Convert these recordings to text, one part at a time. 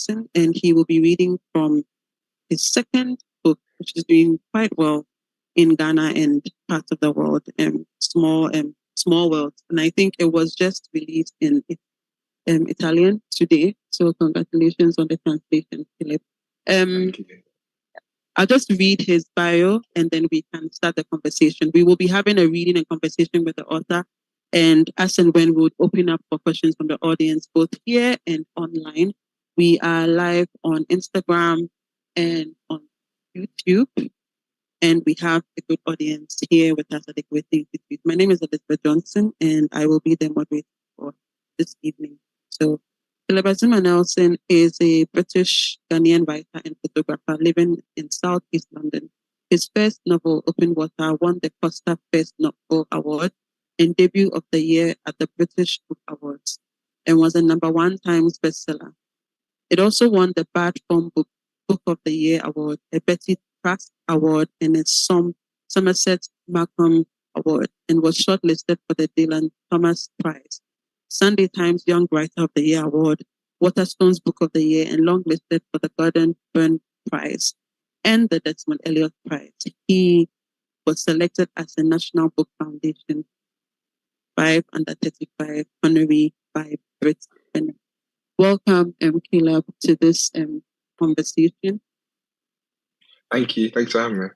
Johnson, and he will be reading from his second book, which is doing quite well in Ghana and parts of the world, small world. And I think it was just released in Italian today. So congratulations on the translation, Philip. Thank you. I'll just read his bio and then we can start the conversation. We will be having a reading and conversation with the author. And as and when we would open up for questions from the audience, both here and online. We are live on Instagram and on YouTube. And we have a good audience here with us at the Great Things Retreat. My name is Elizabeth Johnson, and I will be the moderator for this evening. So, Philip AZUMAH Nelson is a British Ghanaian writer and photographer living in Southeast London. His first novel, Open Water, won the Costa First Novel Award and debut of the year at the British Book Awards and was a #1 Times bestseller. It also won the Bad Form Book of the Year Award, a Betty Trask Award, and a Somerset Maugham Award, and was shortlisted for the Dylan Thomas Prize, Sunday Times Young Writer of the Year Award, Waterstones Book of the Year, and longlisted for the Gordon Byrne Prize and the Desmond Elliott Prize. He was selected as a National Book Foundation 5 under 35 honoree by Brit Bennett. Welcome, Caleb, to this conversation. Thank you. Thanks for having me.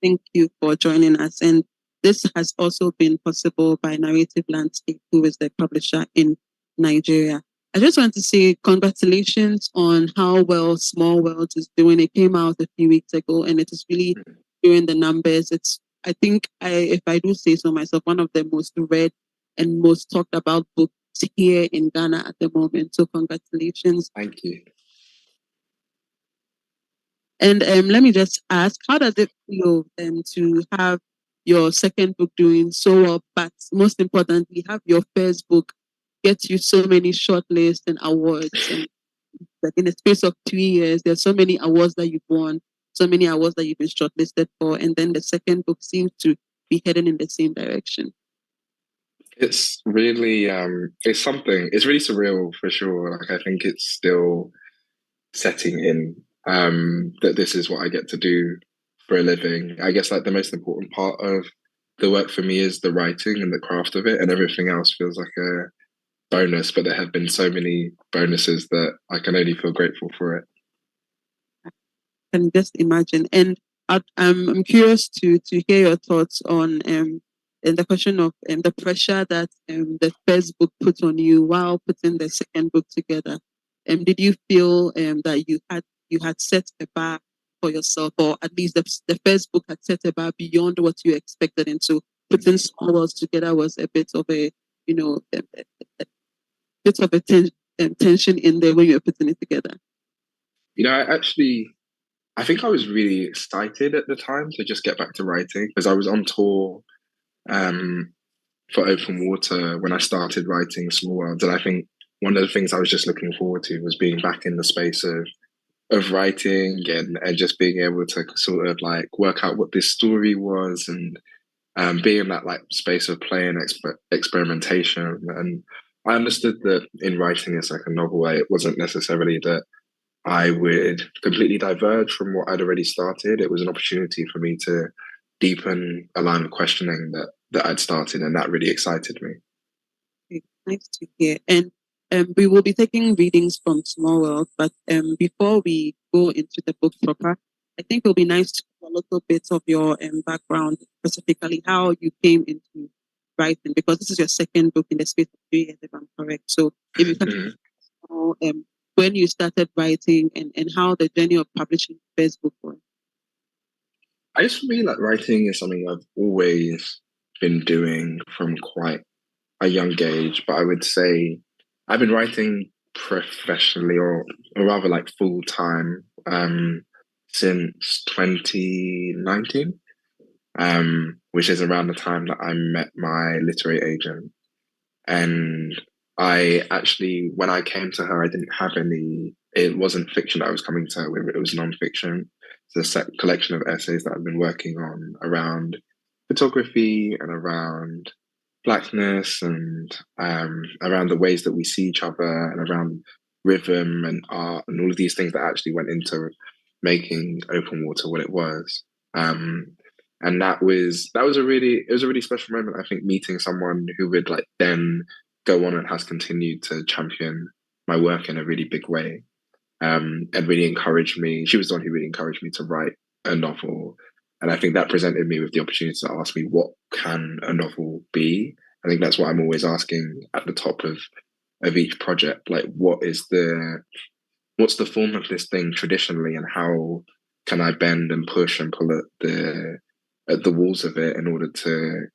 Thank you for joining us. And this has also been possible by Narrative Landscape, who is the publisher in Nigeria. I just want to say congratulations on how well Small World is doing. It came out a few weeks ago and it is really doing the numbers. It's, I think, if I do say so myself, one of the most read and most talked about books here in Ghana at the moment. So congratulations. Thank you. And let me just ask, how does it feel to have your second book doing so well, but most importantly, have your first book get you so many shortlists and awards? And like in the space of 2 years, there's so many awards that you've won, so many awards that you've been shortlisted for, and then the second book seems to be heading in the same direction. It's really, it's something, it's really surreal for sure. Like, I think it's still setting in that this is what I get to do for a living. I guess like the most important part of the work for me is the writing and the craft of it, and everything else feels like a bonus, but there have been so many bonuses that I can only feel grateful for it. I can just imagine. And I'm curious to hear your thoughts on and the question of the pressure that the first book put on you while putting the second book together. Did you feel that you had set a bar for yourself, or at least the first book had set a bar beyond what you expected, and so putting Small Worlds together was a bit of a tension in there when you were putting it together? I think I was really excited at the time to just get back to writing, because I was on tour for Open Water when I started writing Small Worlds, and I think one of the things I was just looking forward to was being back in the space of writing and just being able to sort of like work out what this story was, and be in that like space of play and experimentation. And I understood that in writing a second novel, it wasn't necessarily that I would completely diverge from what I'd already started. It was an opportunity for me to deepen a line of questioning that I'd started, and that really excited me. Okay, nice to hear. And we will be taking readings from Small World, but before we go into the book proper, I think it'll be nice to know a little bit of your background, specifically how you came into writing, because this is your second book in the space of 3 years, if I'm correct. So if you can know when you started writing and how the journey of publishing the first book was. I just feel like writing is something I've always been doing from quite a young age, but I would say I've been writing professionally, or rather like full time, since 2019, which is around the time that I met my literary agent. And I actually, when I came to her, I didn't have any, it wasn't fiction that I was coming to her with, it was non-fiction. It's a collection of essays that I've been working on around photography and around Blackness and around the ways that we see each other and around rhythm and art and all of these things that actually went into making Open Water what it was. Um, and that was a really special moment. I think meeting someone who would like then go on and has continued to champion my work in a really big way. And really encouraged me. She was the one who really encouraged me to write a novel. And I think that presented me with the opportunity to ask me, what can a novel be? I think that's what I'm always asking at the top of each project. Like, what's the form of this thing traditionally, and how can I bend and push and pull at the walls of it in order to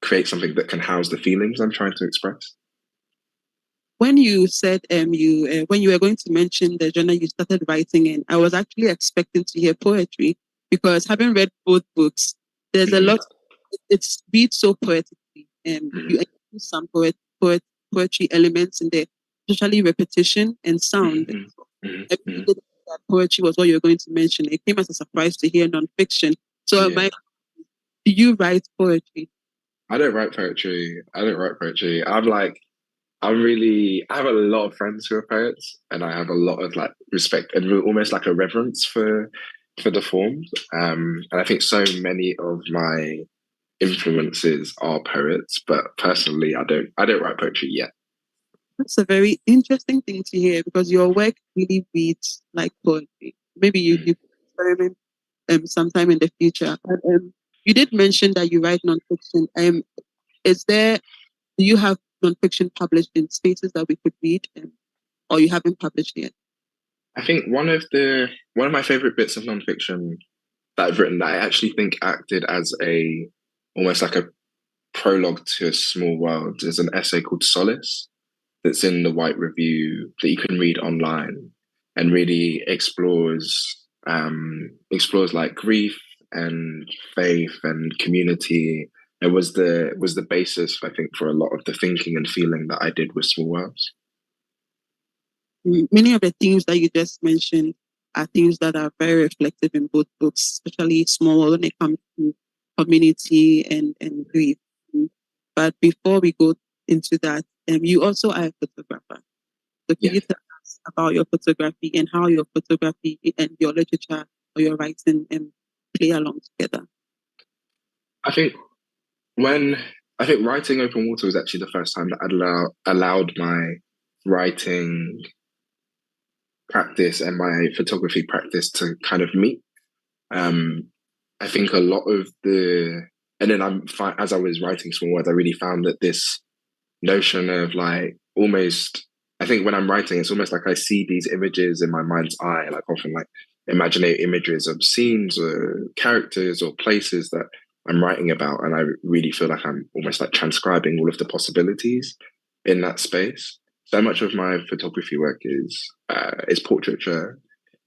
create something that can house the feelings I'm trying to express? When you said you when you were going to mention the genre you started writing in, I was actually expecting to hear poetry because having read both books, there's a Mm-hmm. lot. It's read so poetically, and you Mm-hmm. include some poetry elements in there, especially repetition and sound. Mm-hmm. I Mm-hmm. really did that poetry was what you were going to mention. It came as a surprise to hear nonfiction. So, Yeah. do you write poetry? I don't write poetry. I don't write poetry. I have a lot of friends who are poets, and I have a lot of like respect and almost like a reverence for the form. And I think so many of my influences are poets, but personally, I don't write poetry yet. That's a very interesting thing to hear because your work really reads like poetry. Maybe you experiment sometime in the future. But, you did mention that you write nonfiction. Is there do you have nonfiction published in spaces that we could read, or you haven't published yet? I think one of my favorite bits of nonfiction that I've written that I actually think acted as a almost like a prologue to a small world is an essay called Solace that's in the White Review that you can read online and really explores like grief and faith and community. It was the basis, I think, for a lot of the thinking and feeling that I did with Small Worlds. Many of the themes that you just mentioned are themes that are very reflective in both books, especially small when it comes to community and grief. But before we go into that, you also are a photographer. So could Yeah, you tell us about your photography and how your photography and your literature or your writing play along together? I think when I think writing Open Water was actually the first time that allowed my writing practice and my photography practice to kind of meet. Um, I think a lot of and then as I was writing Small Words, I really found that this notion of like almost, I think when I'm writing, it's almost like I see these images in my mind's eye, like often like imaginary images of scenes or characters or places that I'm writing about. And I really feel like I'm almost like transcribing all of the possibilities in that space. So much of my photography work is portraiture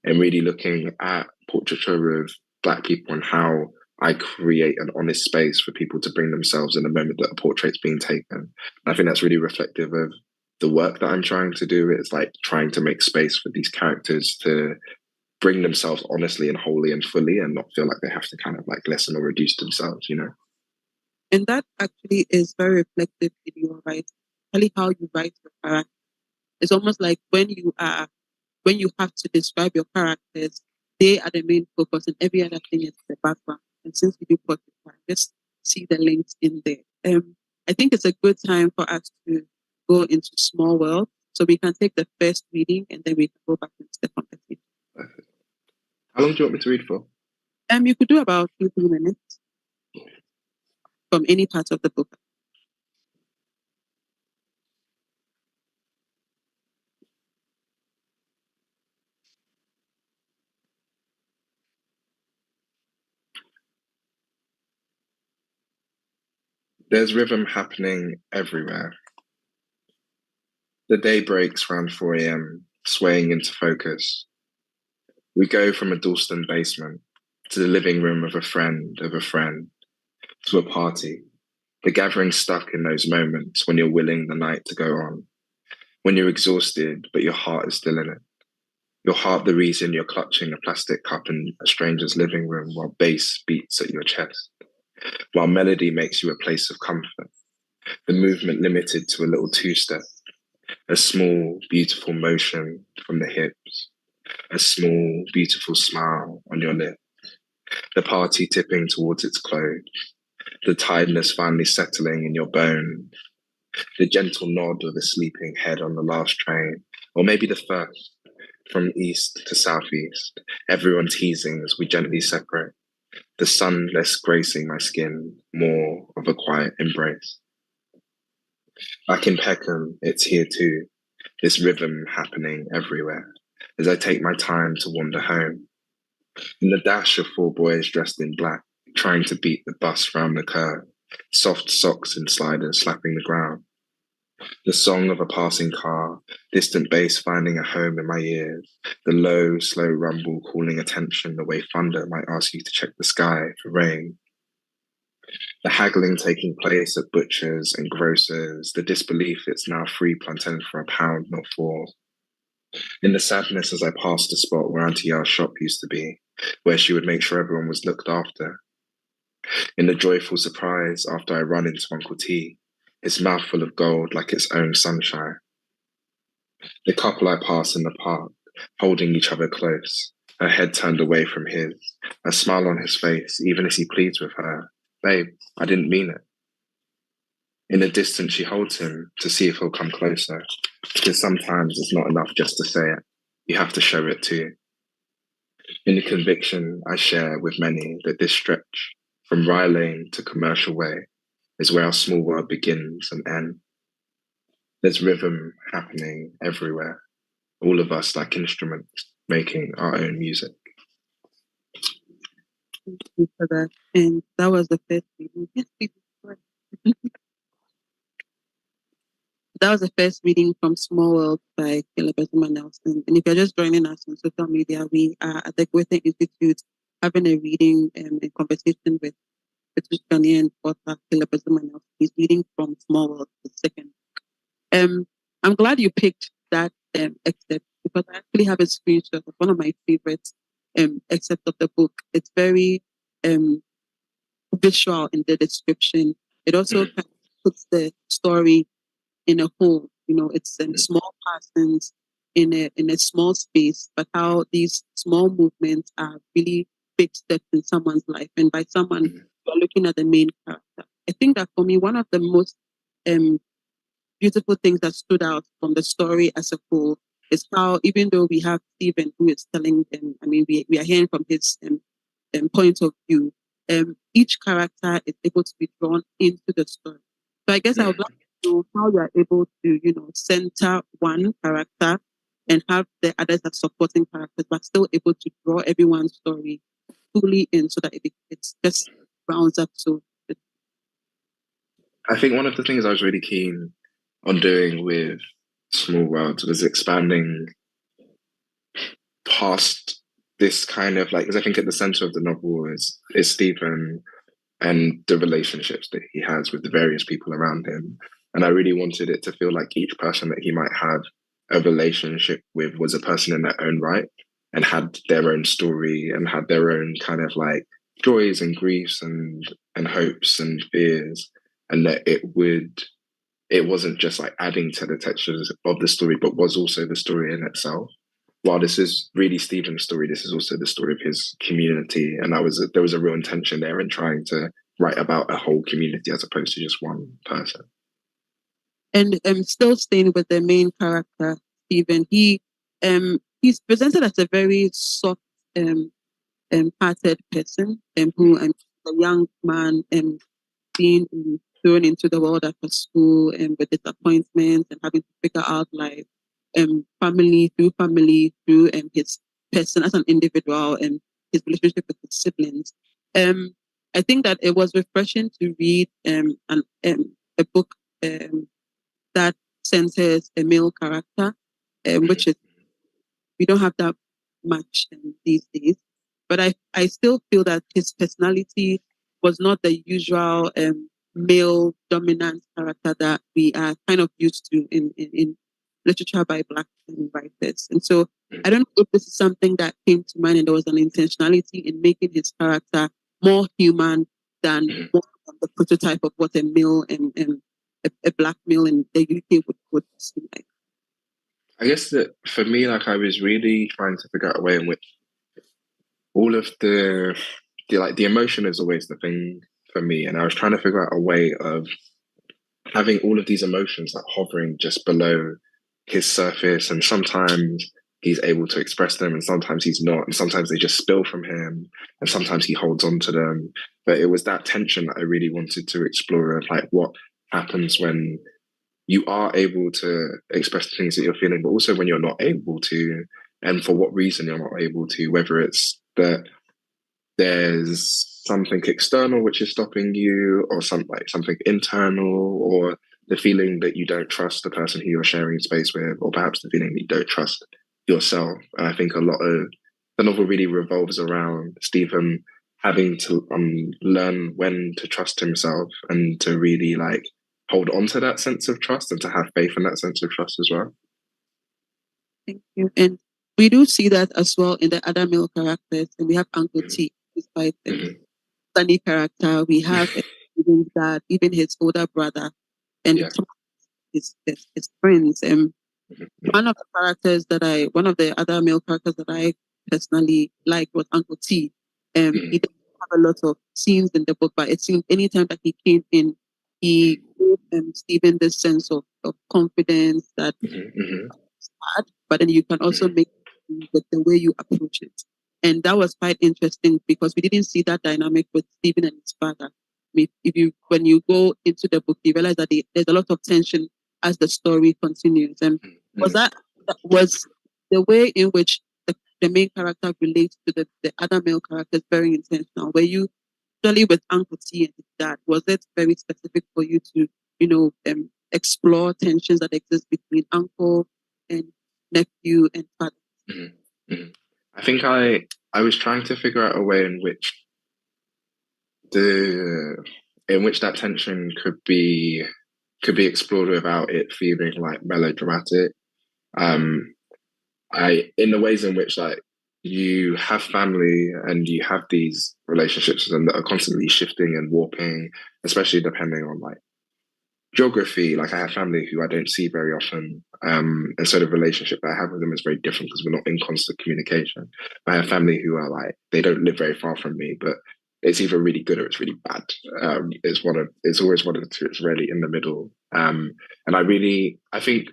and really looking at portraiture of Black people and how I create an honest space for people to bring themselves in the moment that a portrait's being taken. And I think that's really reflective of the work that I'm trying to do. It's like trying to make space for these characters to bring themselves honestly and wholly and fully and not feel like they have to kind of like lessen or reduce themselves, you know? And that actually is very reflective in your writing, really how you write your character. It's almost like when you have to describe your characters, they are the main focus and every other thing is the background. And since we do portrait, just see the links in there. I think it's a good time for us to go into Small World. So we can take the first reading and then we can go back into the conversation. How long do you want me to read for? You could do about 2 3 minutes from any part of the book. There's rhythm happening everywhere. The day breaks around 4 a.m., swaying into focus. We go from a Dalston basement to the living room of a friend, to a party. The gathering stuck in those moments when you're willing the night to go on, when you're exhausted, but your heart is still in it. Your heart, the reason you're clutching a plastic cup in a stranger's living room while bass beats at your chest, while melody makes you a place of comfort, the movement limited to a little two step. A small, beautiful motion from the hips, a small, beautiful smile on your lip, the party tipping towards its close, the tiredness finally settling in your bones, the gentle nod of the sleeping head on the last train, or maybe the first, from east to southeast, everyone teasing as we gently separate, the sun less gracing my skin, more of a quiet embrace. Back in Peckham, it's here too, this rhythm happening everywhere, as I take my time to wander home. In the dash of four boys dressed in black, trying to beat the bus round the curve, soft socks and sliders slapping the ground. The song of a passing car, distant bass finding a home in my ears, the low, slow rumble calling attention the way thunder might ask you to check the sky for rain. The haggling taking place at butchers and grocers, the disbelief it's now free plantain for £1, not 4. In the sadness as I passed the spot where Auntie R's shop used to be, where she would make sure everyone was looked after. In the joyful surprise after I run into Uncle T, his mouth full of gold like its own sunshine. The couple I pass in the park, holding each other close, her head turned away from his, a smile on his face even as he pleads with her, "Babe, I didn't mean it." In the distance, she holds him to see if he'll come closer, because sometimes it's not enough just to say it. You have to show it too. In the conviction I share with many that this stretch, from Rye Lane to Commercial Way, is where our small world begins and ends. There's rhythm happening everywhere, all of us like instruments, making our own music. Thank you for that. And that was the first reading. Yes, please. That was the first reading from Small World by Caleb Azuma Nelson. And if you're just joining us on social media, we are at the Goethe Institute having a reading and a conversation with British Ghanaian author Caleb Azuma Nelson. He's reading from Small World, the second. I'm glad you picked that excerpt because I actually have a screenshot of one of my favorite excerpts of the book. It's very visual in the description. It also kind of puts the story in a whole. You know, it's in small persons in a small space, but how these small movements are really big steps in someone's life. And by someone, you're looking at the main character. I think that for me, one of the most beautiful things that stood out from the story as a whole is how, even though we have Stephen who is telling them, I mean, we are hearing from his point of view, each character is able to be drawn into the story. So I guess I would like to know how you are able to, you know, center one character and have the others as supporting characters, but still able to draw everyone's story fully in so that it's just rounds up. So I think one of the things I was really keen on doing with Small World was expanding past this kind of like, because I think at the center of the novel is Stephen and the relationships that he has with the various people around him. And I really wanted it to feel like each person that he might have a relationship with was a person in their own right and had their own story and had their own kind of like joys and griefs and hopes and fears, and that it wasn't just like adding to the textures of the story, but was also the story in itself. While this is really Stephen's story, this is also the story of his community, and there was a real intention there in trying to write about a whole community as opposed to just one person. And still staying with the main character, Stephen, he's presented as a very soft hearted person who a young man being thrown into the world after school and with disappointments and having to figure out life, family through his person as an individual and his relationship with his siblings. I think that it was refreshing to read a book that centers a male character, which is we don't have that much these days. But I still feel that his personality was not the usual male dominant character that we are kind of used to in literature by Black writers. And so I don't know if this is something that came to mind and there was an intentionality in making his character more human than more of the prototype of what a male and a Black male in the UK would seem like. I guess that for me, like I was really trying to figure out a way in which all of the emotion is always the thing for me, and I was trying to figure out a way of having all of these emotions like hovering just below his surface, and sometimes he's able to express them and sometimes he's not, and sometimes they just spill from him and sometimes he holds on to them. But it was that tension that I really wanted to explore, of like what happens when you are able to express the things that you're feeling, but also when you're not able to, and for what reason you're not able to, whether it's that there's something external which is stopping you, or something internal, or the feeling that you don't trust the person who you're sharing space with, or perhaps the feeling that you don't trust yourself. And I think a lot of the novel really revolves around Stephen having to learn when to trust himself and to really like hold on to that sense of trust and to have faith in that sense of trust as well. Thank you. And we do see that as well in the other male characters. And we have Uncle Mhm. T, despite the Mhm. sunny character. We have even that, even his older brother, and Yeah. some of his friends. Mhm. One of the other male characters that I personally like was Uncle T. He Mhm. didn't have a lot of scenes in the book, but it seemed anytime that he came in, he gave Stephen this sense of confidence that Mhm. Mhm. hard, but then you can also Mhm. make it with the way you approach it. And that was quite interesting because we didn't see that dynamic with Stephen and his father. I mean, if you when you go into the book, you realize that there's a lot of tension as the story continues. And was Mhm. that was the way in which the main character relates to the other male characters very intentional. Were you especially with Uncle T and his dad, was it very specific for you to, explore tensions that exist between uncle and nephew and father? Mhm. Mhm. I think I was trying to figure out a way the in which that tension could be explored without it feeling like melodramatic. Um, I in the ways in which like you have family and you have these relationships with them that are constantly shifting and warping, especially depending on like geography. Like I have family who I don't see very often, and so the relationship that I have with them is very different because we're not in constant communication. I have family who are like they don't live very far from me, but it's either really good or it's really bad. It's always one of the two. It's rarely in the middle. And I think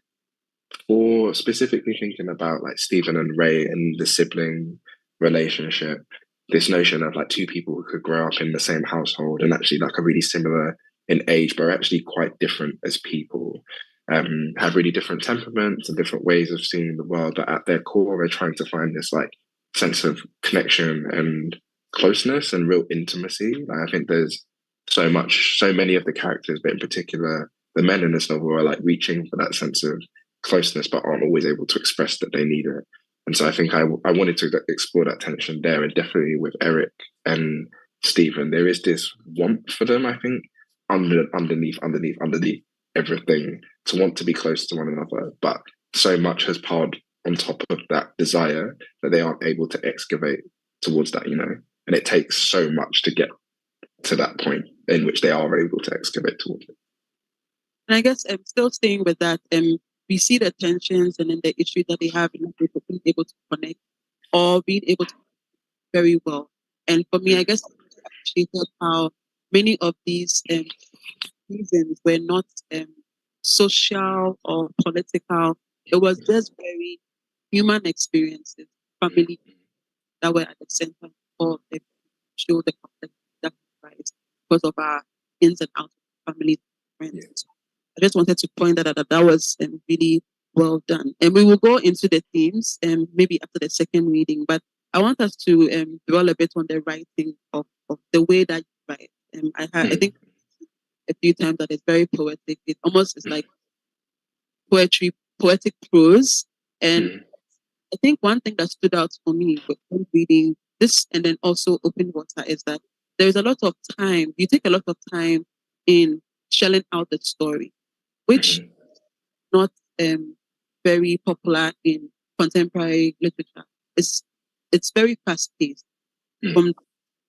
for specifically thinking about like Stephen and Ray and the sibling relationship, this notion of like two people who could grow up in the same household and actually like are really similar in age, but are actually quite different as people, have really different temperaments and different ways of seeing the world, but at their core, they're trying to find this like sense of connection and closeness and real intimacy. Like, I think there's so many of the characters, but in particular, the men in this novel are like reaching for that sense of closeness, but aren't always able to express that they need it. And so I think I wanted to explore that tension there, and definitely with Eric and Stephen, there is this want for them. I think underneath everything, to want to be close to one another, but so much has piled on top of that desire that they aren't able to excavate towards that, and it takes so much to get to that point in which they are able to excavate towards it. And I guess I'm still staying with that. We see the tensions and then the issues that they have in being able to connect or being able to very well. And for me, I guess I appreciated how many of these reasons were not social or political. It was just very human experiences, family that were at the center of the show, the conflict that rise because of our ins and outs of family friends. Yeah. So I just wanted to point that was really well done. And we will go into the themes maybe after the second reading, but I want us to dwell a bit on the writing of the way that you write. I Mm, think a few times that it's very poetic. It almost is like poetry, poetic prose. And mm, I think one thing that stood out for me when reading this and then also Open Water is that there is a lot of time, you take a lot of time in shelling out the story, which mm, not very popular in contemporary literature. It's it's very fast paced. mm, From the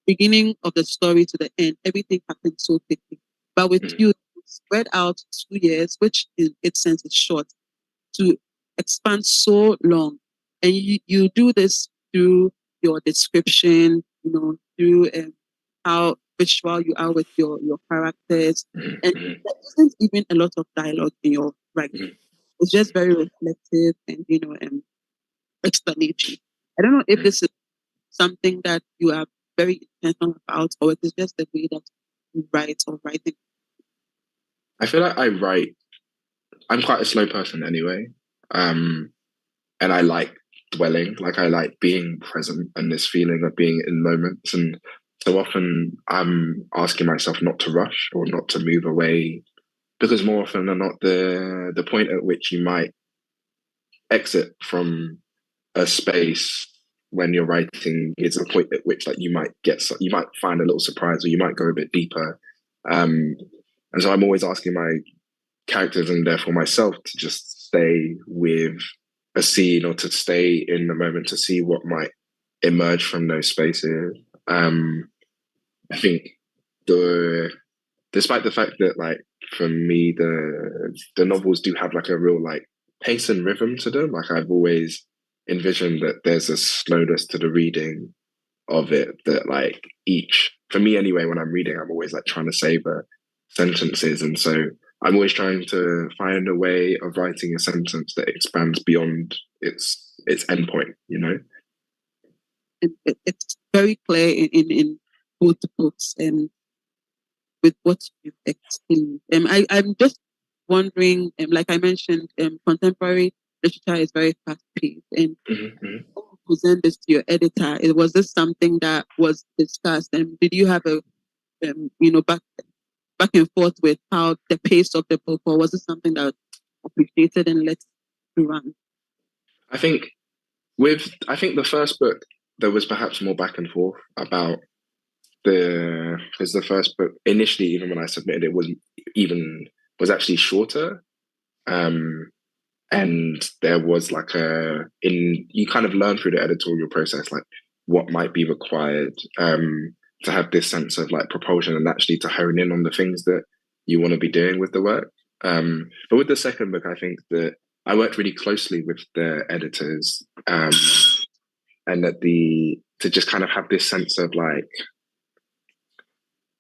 beginning of the story to the end, everything happens so quickly. But with mm, you, it's spread out 2 years, which in its sense is short, to expands so long, and you do this through your description, through how visual you are with your characters, and there isn't even a lot of dialogue in your writing. It's just very reflective and explanatory. I don't know if this is something that you are very intentional about, or it is just the way that you write or writing. I feel like I'm quite a slow person anyway. And I like dwelling, like I like being present and this feeling of being in moments. And so often I'm asking myself not to rush or not to move away, because more often than not, the point at which you might exit from a space when you're writing is a point at which like you might find a little surprise, or you might go a bit deeper. Um, and so I'm always asking my characters, and therefore myself, to just stay with a scene or to stay in the moment to see what might emerge from those spaces. I think the despite the fact that like for me the novels do have like a real like pace and rhythm to them. Like I've always envisioned that there's a slowness to the reading of it that like each for me anyway when I'm reading I'm always like trying to savor sentences, and so I'm always trying to find a way of writing a sentence that expands beyond its endpoint, you know. And it's very clear in both the books and with what you've explained. I'm just wondering, like I mentioned, contemporary literature is very fast paced, and present this to your editor. Was this something that was discussed, and did you have a back and forth with how the pace of the book, or was it something that was appreciated and let to run? I think I think the first book there was perhaps more back and forth about because the first book initially, even when I submitted it, was actually shorter. And there was like you kind of learn through the editorial process like what might be required to have this sense of like propulsion and actually to hone in on the things that you want to be doing with the work. But with the second book, I think that I worked really closely with the editors, and that to just kind of have this sense of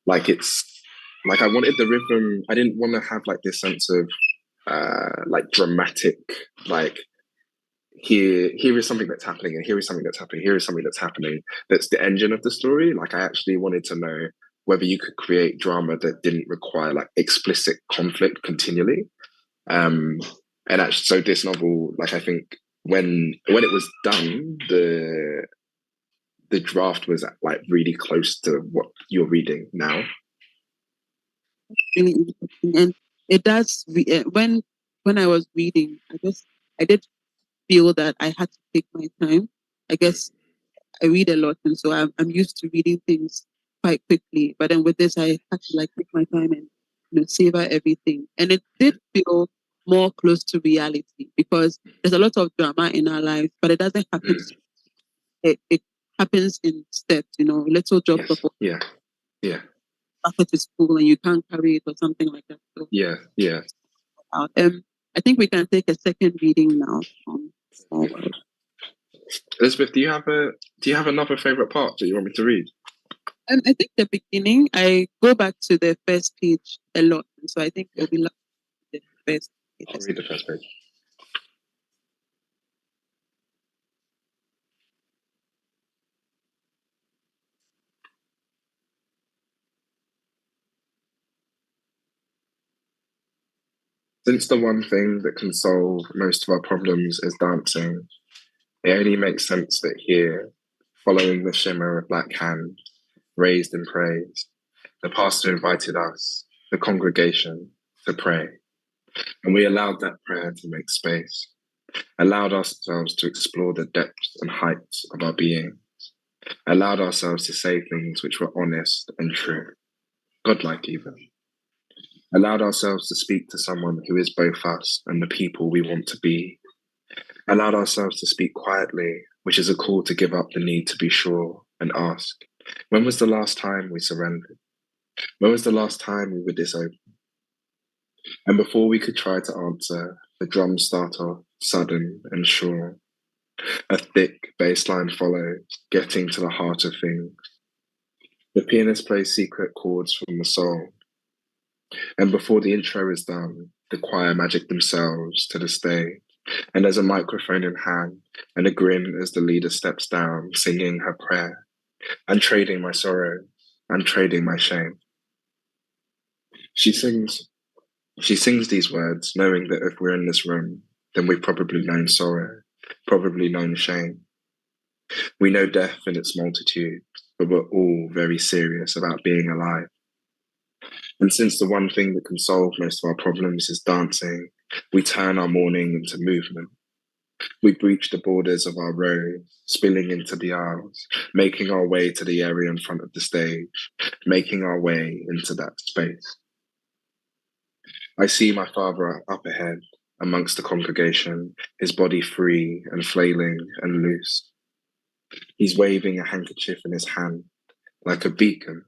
like it's like I wanted the rhythm. I didn't want to have like this sense of like dramatic, like here is something that's happening, and here is something that's happening, here is something that's happening. That's the engine of the story. Like I actually wanted to know whether you could create drama that didn't require like explicit conflict continually. And actually, so this novel, like I think when it was done, the draft was like really close to what you're reading now. Really interesting, and it does. When I was reading, I did feel that I had to take my time. I guess I read a lot, and so I'm used to reading things quite quickly. But then with this, I had to like take my time and savor everything. And it did feel more close to reality because there's a lot of drama in our lives, but it doesn't happen. It happens in steps. Little drops Yes. of Yeah. Yeah. bucket is full and you can't carry it or something like that. So, yeah. Yeah. I think we can take a second reading now. Elizabeth, do you have another favorite part that you want me to read? I think the beginning, I go back to the first page a lot. And so I think it'll be like the first page. I'll read the first page. Since the one thing that can solve most of our problems is dancing, it only makes sense that here, following the shimmer of black hands, raised in praise, the pastor invited us, the congregation, to pray. And we allowed that prayer to make space, allowed ourselves to explore the depths and heights of our being, allowed ourselves to say things which were honest and true, godlike even, allowed ourselves to speak to someone who is both us and the people we want to be, allowed ourselves to speak quietly, which is a call to give up the need to be sure and ask, when was the last time we surrendered? When was the last time we were disopened? And before we could try to answer, the drums start off sudden and sure. A thick bass line follows, getting to the heart of things. The pianist plays secret chords from the soul, and before the intro is done, the choir magic themselves to the stage, and there's a microphone in hand and a grin as the leader steps down, singing her prayer. I'm trading my sorrow, I'm trading my shame. She sings She sings these words, knowing that if we're in this room, then we've probably known sorrow, probably known shame. We know death in its multitude, but we're all very serious about being alive. And since the one thing that can solve most of our problems is dancing, we turn our mourning into movement. We breach the borders of our rows, spilling into the aisles, making our way to the area in front of the stage, making our way into that space. I see my father up ahead, amongst the congregation, his body free and flailing and loose. He's waving a handkerchief in his hand, like a beacon,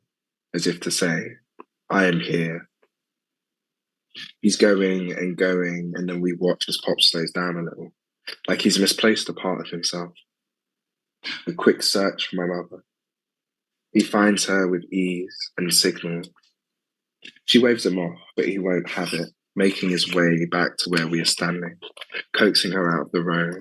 as if to say, I am here. He's going, and then we watch as Pop slows down a little, like he's misplaced a part of himself. A quick search for my mother. He finds her with ease and signals. She waves him off, but he won't have it, making his way back to where we are standing, coaxing her out of the row,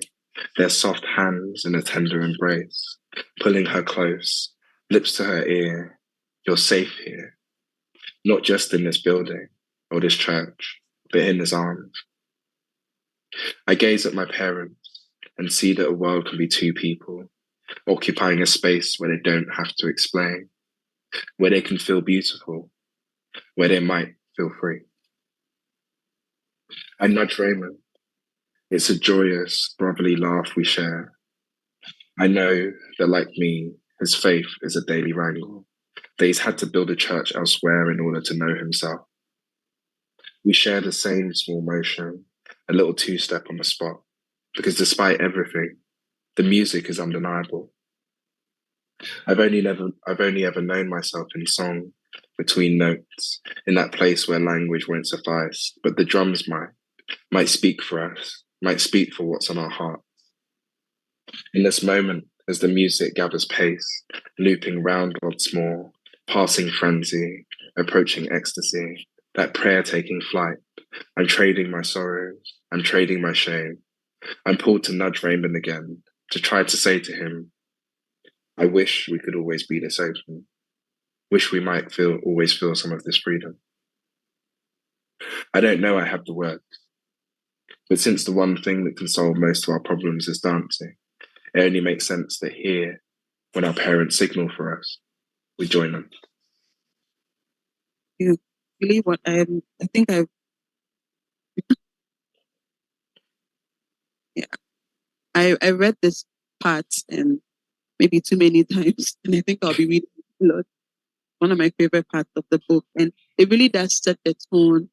their soft hands in a tender embrace, pulling her close, lips to her ear. You're safe here, not just in this building or this church, but in his arms. I gaze at my parents and see that a world can be two people, occupying a space where they don't have to explain, where they can feel beautiful, where they might feel free. I nudge Raymond. It's a joyous, brotherly laugh we share. I know that, like me, his faith is a daily wrangle, that he's had to build a church elsewhere in order to know himself. We share the same small motion, a little two-step on the spot, because despite everything, the music is undeniable. I've only ever known myself in song, between notes, in that place where language won't suffice, but the drums might speak for us, might speak for what's on our heart. In this moment, as the music gathers pace, looping round once more, passing frenzy, approaching ecstasy, that prayer taking flight, I'm trading my sorrows, I'm trading my shame. I'm pulled to nudge Raymond again, to try to say to him, I wish we could always be this open. Wish we might always feel some of this freedom. I don't know I have the words, but since the one thing that can solve most of our problems is dancing, it only makes sense that here, when our parents signal for us, we join them. You believe what I think yeah, I read this part and maybe too many times, and I think I'll be reading it a lot. One of my favorite parts of the book, and it really does set the tone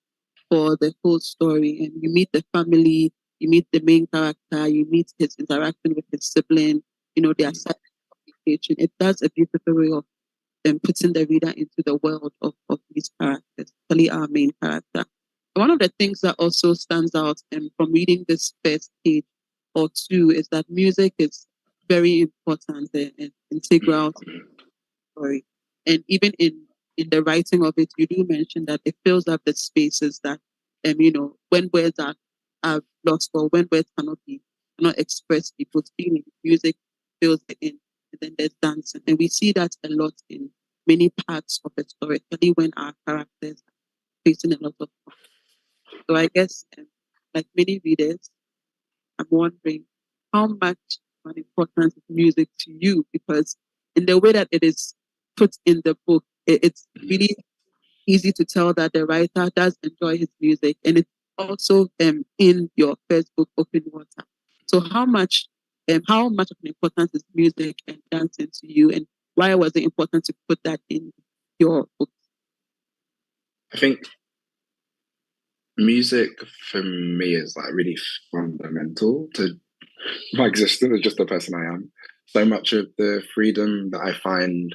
for the whole story. And you meet the family, you meet the main character, you meet his interaction with his sibling, their side of communication. It does a beautiful way of putting the reader into the world of these characters, especially our main character. One of the things that also stands out from reading this first page or two is that music is very important and integral to the story. And even in the writing of it, you do mention that it fills up the spaces that, when words are lost or when words cannot express people's feelings, music fills it in. And then there's dancing. And we see that a lot in many parts of the story, especially when our characters are facing a lot of conflict. So I guess, like many readers, I'm wondering how much of an importance is music to you, because in the way that it is put in the book, it's really easy to tell that the writer does enjoy his music, and it's also in your first book, Open Water. So how much of an importance is music and dancing to you, and why was it important to put that in your book? I think music for me is like really fundamental to my existence as just the person I am. So much of the freedom that I find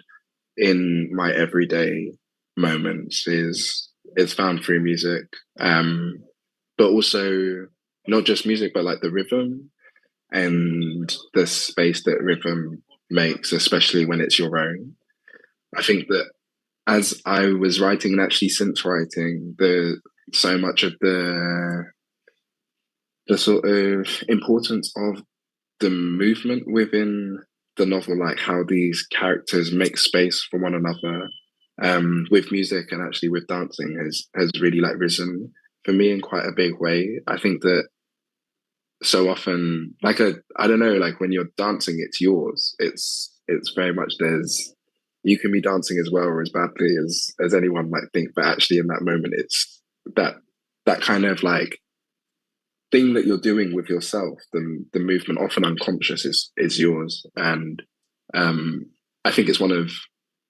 in my everyday moments is found through music. But also not just music, but like the rhythm and the space that rhythm makes, especially when it's your own. I think that as I was writing, and actually since writing, the so much of the sort of importance of the movement within the novel, like how these characters make space for one another, with music and actually with dancing, has really like risen for me in quite a big way. I think that so often, like a I don't know, like when you're dancing, it's yours. It's very much there's you can be dancing as well or as badly as anyone might think, but actually in that moment, it's that that kind of like thing that you're doing with yourself, the movement, often unconscious, is yours. And um, I think it's one of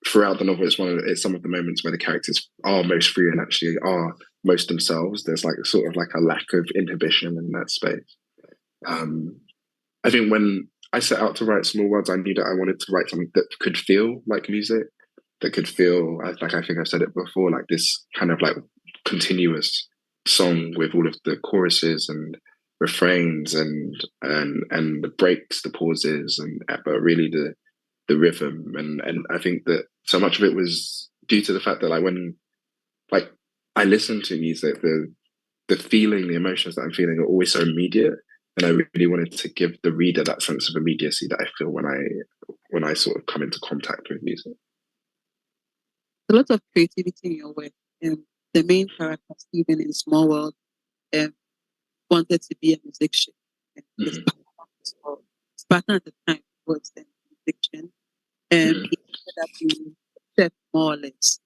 throughout the novel, it's some of the moments where the characters are most free and actually are most themselves. There's like sort of like a lack of inhibition in that space. Um, I think when I set out to write Small Worlds, I knew that I wanted to write something that could feel like music, that could feel like I think I've said it before, like this kind of like continuous song with all of the choruses and refrains and the breaks, the pauses, and but really the rhythm. And I think that so much of it was due to the fact that like when like I listen to music, the feeling, the emotions that I'm feeling are always so immediate. And I really wanted to give the reader that sense of immediacy that I feel when I sort of come into contact with music. A lot of creativity in your work. The main character, Stephen, in Small World, um, wanted to be a musician. And his Mm-hmm. partner at the time was a musician. Mm-hmm. He ended up being a chef, more or less.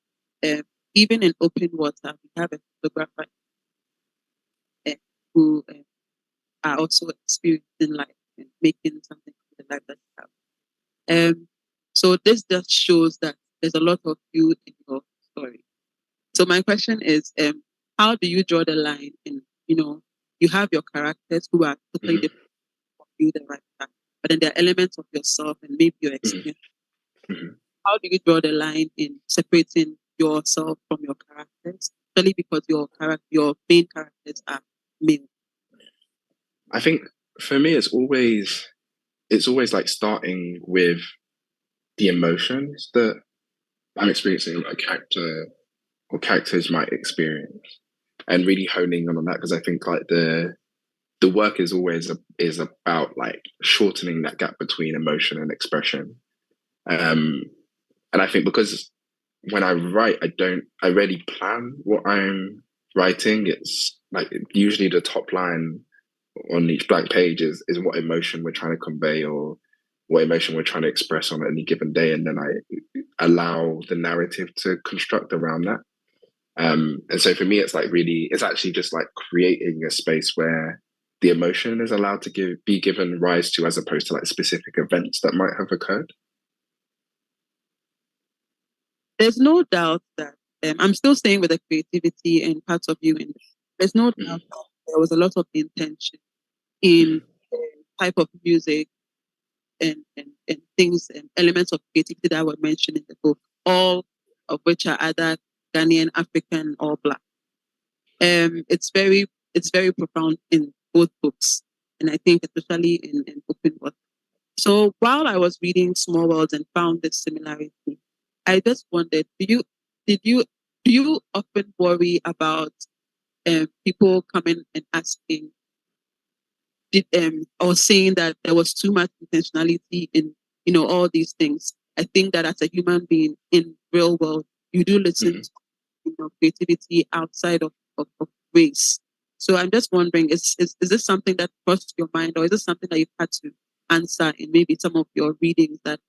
Um, Even in Open Water, we have a photographer uh, who are also experiencing life and making something of the life that they have. So this just shows that there's a lot of you in your story. So my question is, how do you draw the line in, you have your characters who are totally Mm-hmm. different from you, the writer, but then there are elements of yourself and maybe your experience. Mm-hmm. How do you draw the line in separating yourself from your characters? Especially because your main characters are male. I think for me, it's always like starting with the emotions that I'm experiencing, a character or characters might experience, and really honing on that because I think like the work is always is about like shortening that gap between emotion and expression. Um, and I think because when I write, I rarely plan what I'm writing. It's like usually the top line on each blank page is what emotion we're trying to convey or what emotion we're trying to express on any given day. And then I allow the narrative to construct around that. And so for me, it's like really, it's actually just like creating a space where the emotion is allowed to be given rise to, as opposed to like specific events that might have occurred. There's no doubt that I'm still staying with the creativity and parts of you. And there's no doubt Mm-hmm. that there was a lot of intention in the type of music and things and elements of creativity that were mentioned in the book, all of which are either Ghanaian, African, or Black. It's very profound in both books, and I think especially in Open Water. So while I was reading Small Worlds and found this similarity, I just wondered, did you do you often worry about people coming and asking or saying that there was too much intentionality in all these things? I think that as a human being in real world, you do listen Mm-hmm. to creativity outside of race. So I'm just wondering, is this something that crossed your mind, or is this something that you've had to answer in maybe some of your readings, that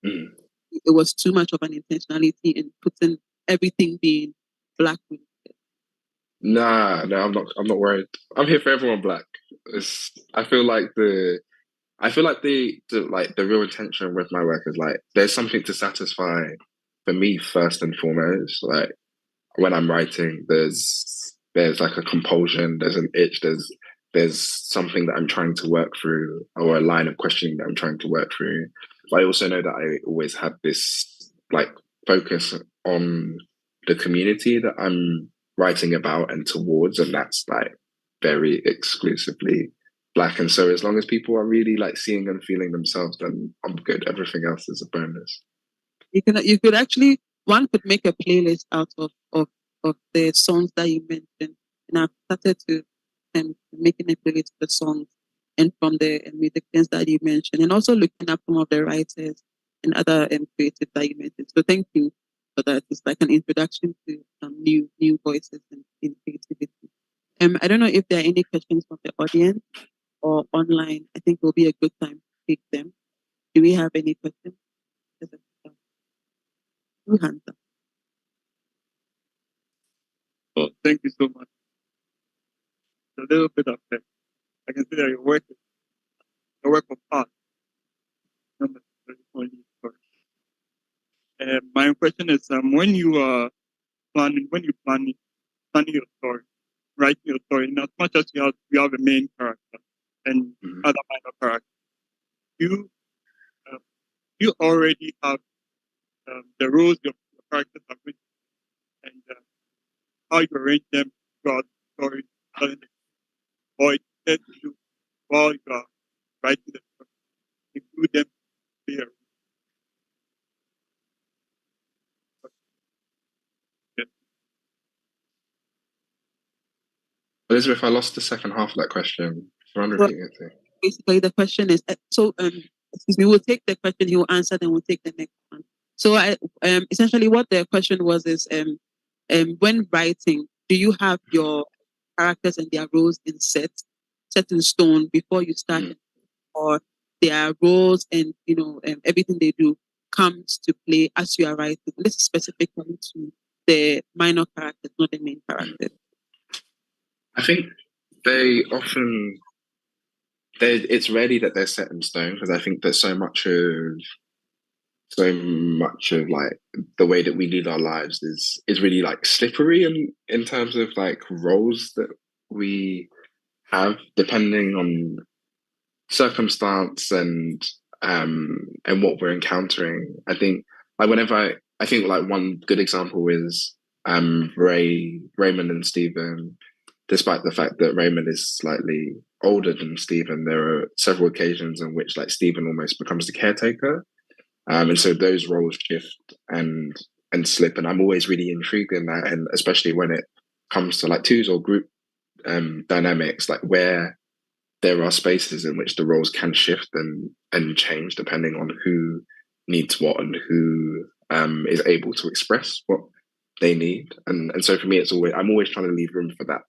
Mm-hmm. it was too much of an intentionality in putting everything being black women? Nah, no, I'm not. I'm not worried. I'm here for everyone black. I feel like the real intention with my work is like there's something to satisfy for me first and foremost. Like when I'm writing, there's like a compulsion, there's an itch, there's something that I'm trying to work through, or a line of questioning that I'm trying to work through. But I also know that I always have this like focus on the community that I'm writing about and towards, and that's like very exclusively Black. And so as long as people are really like seeing and feeling themselves, then I'm good. Everything else is a bonus. You could actually, one could make a playlist out of the songs that you mentioned, and I've started to making a playlist of the songs and from the musicians that you mentioned, and also looking up some of the writers and other creatives that you mentioned. So thank you for that. It's like an introduction to some new voices and in creativity. I don't know if there are any questions from the audience or online. I think it will be a good time to take them. Do we have any questions? Two hands up. Oh, thank you so much. A little bit of that. I can see that your work of art. Not necessarily only story. My question is, when you are planning your story, writing your story, in as much as you have a main character and other minor characters, you you already have the roles your characters are written and how you arrange them throughout the story, or it's said to you while you are writing the story, include them there. Elizabeth, I lost the second half of that question. Do you mind So repeating it? Too? basically, the question is excuse me, we'll take the question, he will answer, then we'll take the next one. So I essentially what the question was is when writing, do you have your characters and their roles set in stone before you start, or their roles and everything they do comes to play as you are writing? This is specifically to the minor characters, not the main characters. I think they often it's rarely that they're set in stone, because I think there's so much of like the way that we lead our lives is really like slippery in terms of like roles that we have depending on circumstance and what we're encountering. I think like I think like one good example is Raymond and Stephen. Despite the fact that Raymond is slightly older than Stephen, there are several occasions in which like Stephen almost becomes the caretaker, and so those roles shift and slip. And I'm always really intrigued in that, and especially when it comes to like twos or group dynamics, like where there are spaces in which the roles can shift and change depending on who needs what and who is able to express what they need. And so for me, I'm always trying to leave room for that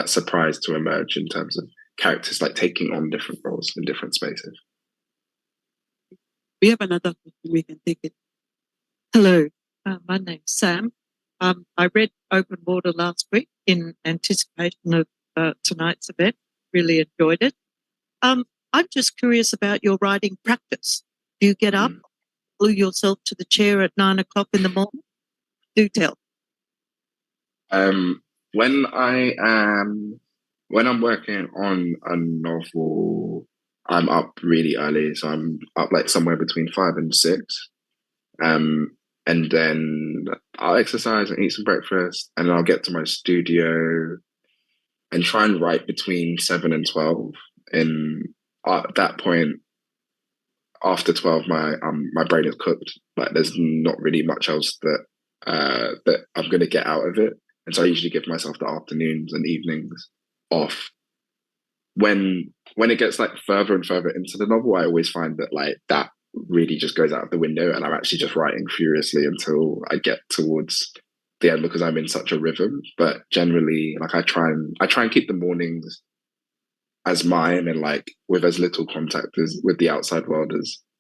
surprise to emerge in terms of characters like taking on different roles in different spaces. We have another question, we can take it. Hello, my name's Sam. I read Open Water last week in anticipation of tonight's event. Really enjoyed it. I'm just curious about your writing practice. Do you get up, glue yourself to the chair at 9 o'clock in the morning? Do tell. When I'm working on a novel, I'm up really early, so I'm up like somewhere between 5 and 6. And then I'll exercise and eat some breakfast, and then I'll get to my studio and try and write between 7 and 12. And at that point, after 12, my brain is cooked. Like there's not really much else that I'm gonna get out of it. And so I usually give myself the afternoons and evenings off. When it gets like further and further into the novel, I always find that like that really just goes out of the window, and I'm actually just writing furiously until I get towards the end because I'm in such a rhythm. But generally, like I try and keep the mornings as mine and like with as little contact as with the outside world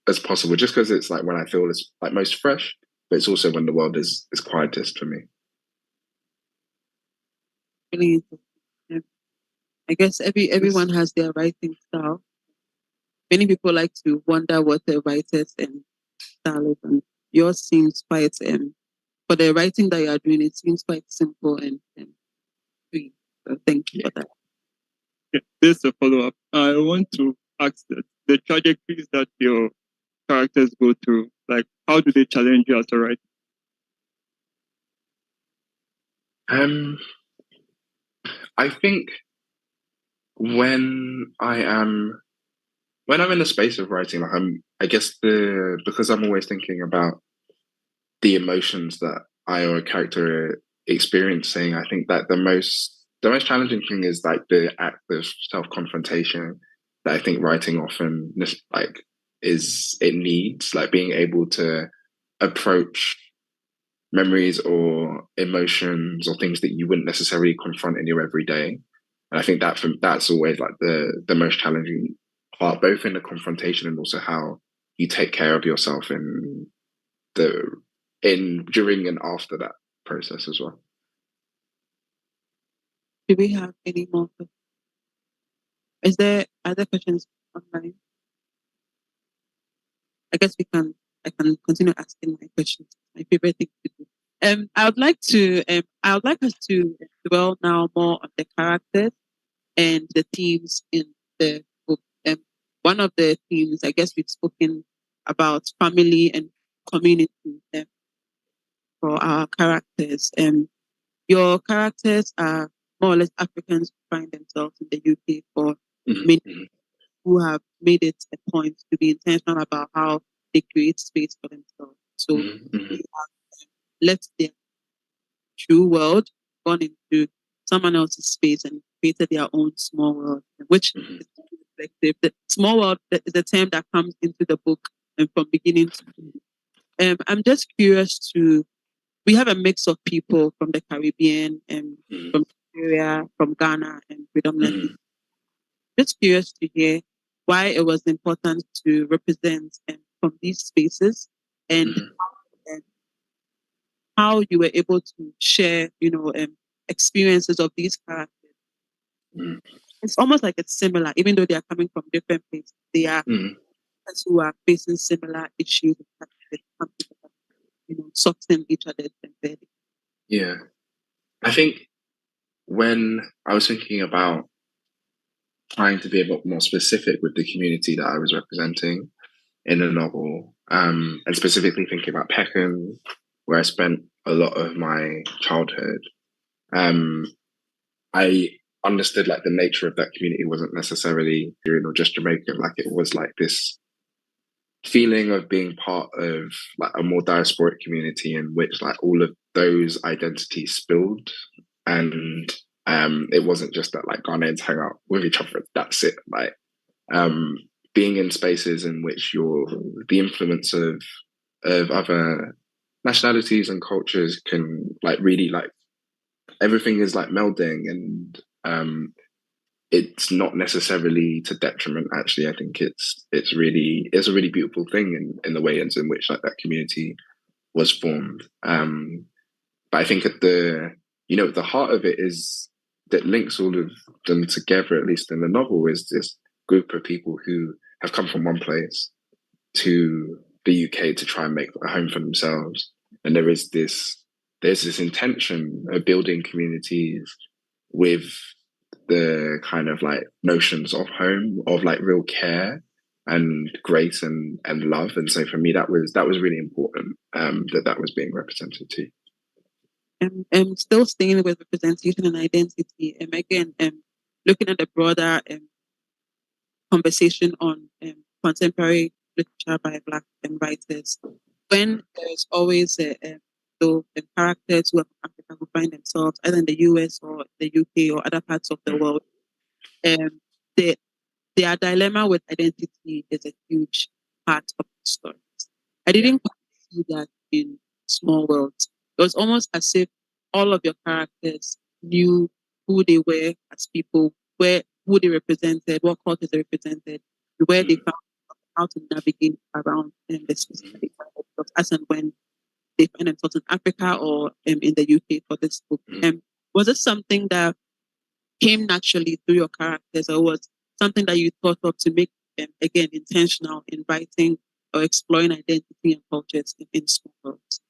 as possible, just because it's like when I feel it's like most fresh, but it's also when the world is quietest for me. Really interesting. Yeah. I guess everyone has their writing style. Many people like to wonder what the writers and style is, and yours seems quite for the writing that you are doing, it seems quite simple and free. So thank you for that. Yeah, this is a follow-up. I want to ask that the trajectories that your characters go through, like how do they challenge you as a writer? I think When I'm in the space of writing, like I guess because I'm always thinking about the emotions that I or a character are experiencing, I think that the most challenging thing is like the act of self-confrontation that I think writing often like it needs, like being able to approach memories or emotions or things that you wouldn't necessarily confront in your everyday. And I think that's always like the most challenging part, both in the confrontation and also how you take care of yourself the in during and after that process as well. Do we have any more? Is there other questions online? I guess I can continue asking my questions. My favorite thing to do. I would like us to dwell now more on the characters and the themes in the book. One of the themes, I guess we've spoken about family and community for our characters. Your characters are more or less Africans who find themselves in the UK for many who have made it a point to be intentional about how they create space for themselves. So they have left their true world, gone into someone else's space and created their own small world, which is reflective. The small world is a term that comes into the book and from beginning to end. I'm just curious we have a mix of people from the Caribbean and from Nigeria, from Ghana, and predominantly. Just curious to hear why it was important to represent from these spaces and how you were able to share, experiences of these characters. It's almost like it's similar, even though they are coming from different places. They are people who are facing similar issues, soften each other's embedding. Yeah, I think when I was thinking about trying to be a bit more specific with the community that I was representing in the novel, and specifically thinking about Peckham, where I spent a lot of my childhood, I understood like the nature of that community wasn't necessarily just Jamaican. Like it was like this feeling of being part of like a more diasporic community in which like all of those identities spilled, and it wasn't just that like Ghanaians hang out with each other. That's it. Like being in spaces in which the influence of other nationalities and cultures can like really like everything is like melding, and it's not necessarily to detriment. Actually, I think it's a really beautiful thing in the way in which like that community was formed. But I think at the heart of it is that links all of them together, at least in the novel, is this group of people who have come from one place to the UK to try and make a home for themselves. And there's this intention of building communities with the kind of like notions of home, of like real care and grace and love. And so for me, that was really important, that was being represented too. Still staying with representation and identity, again, looking at the broader conversation on contemporary literature by Black writers, when there's always characters who are from Africa who find themselves either in the US or the UK or other parts of the world, their dilemma with identity is a huge part of the story. I didn't see that in Small Worlds. It was almost as if all of your characters knew who they were as people, who they represented, what cultures they represented, where they found how to navigate around the specific as and when they find themselves in Africa or in the UK for this book. Was it something that came naturally through your characters, or was something that you thought of to make them again intentional in writing or exploring identity and cultures in Small Worlds?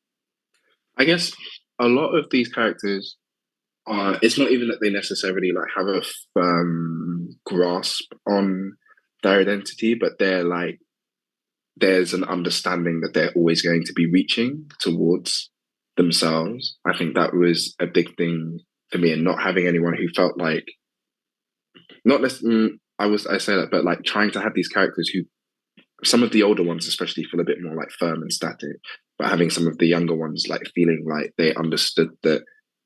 I guess a lot of these characters it's not even that they necessarily like have a firm grasp on their identity, but they're like there's an understanding that they're always going to be reaching towards themselves. I think that was a big thing for me, and not having anyone who felt like not necessarily. I say that, but like trying to have these characters who, some of the older ones especially, feel a bit more like firm and static, but having some of the younger ones like feeling like they understood that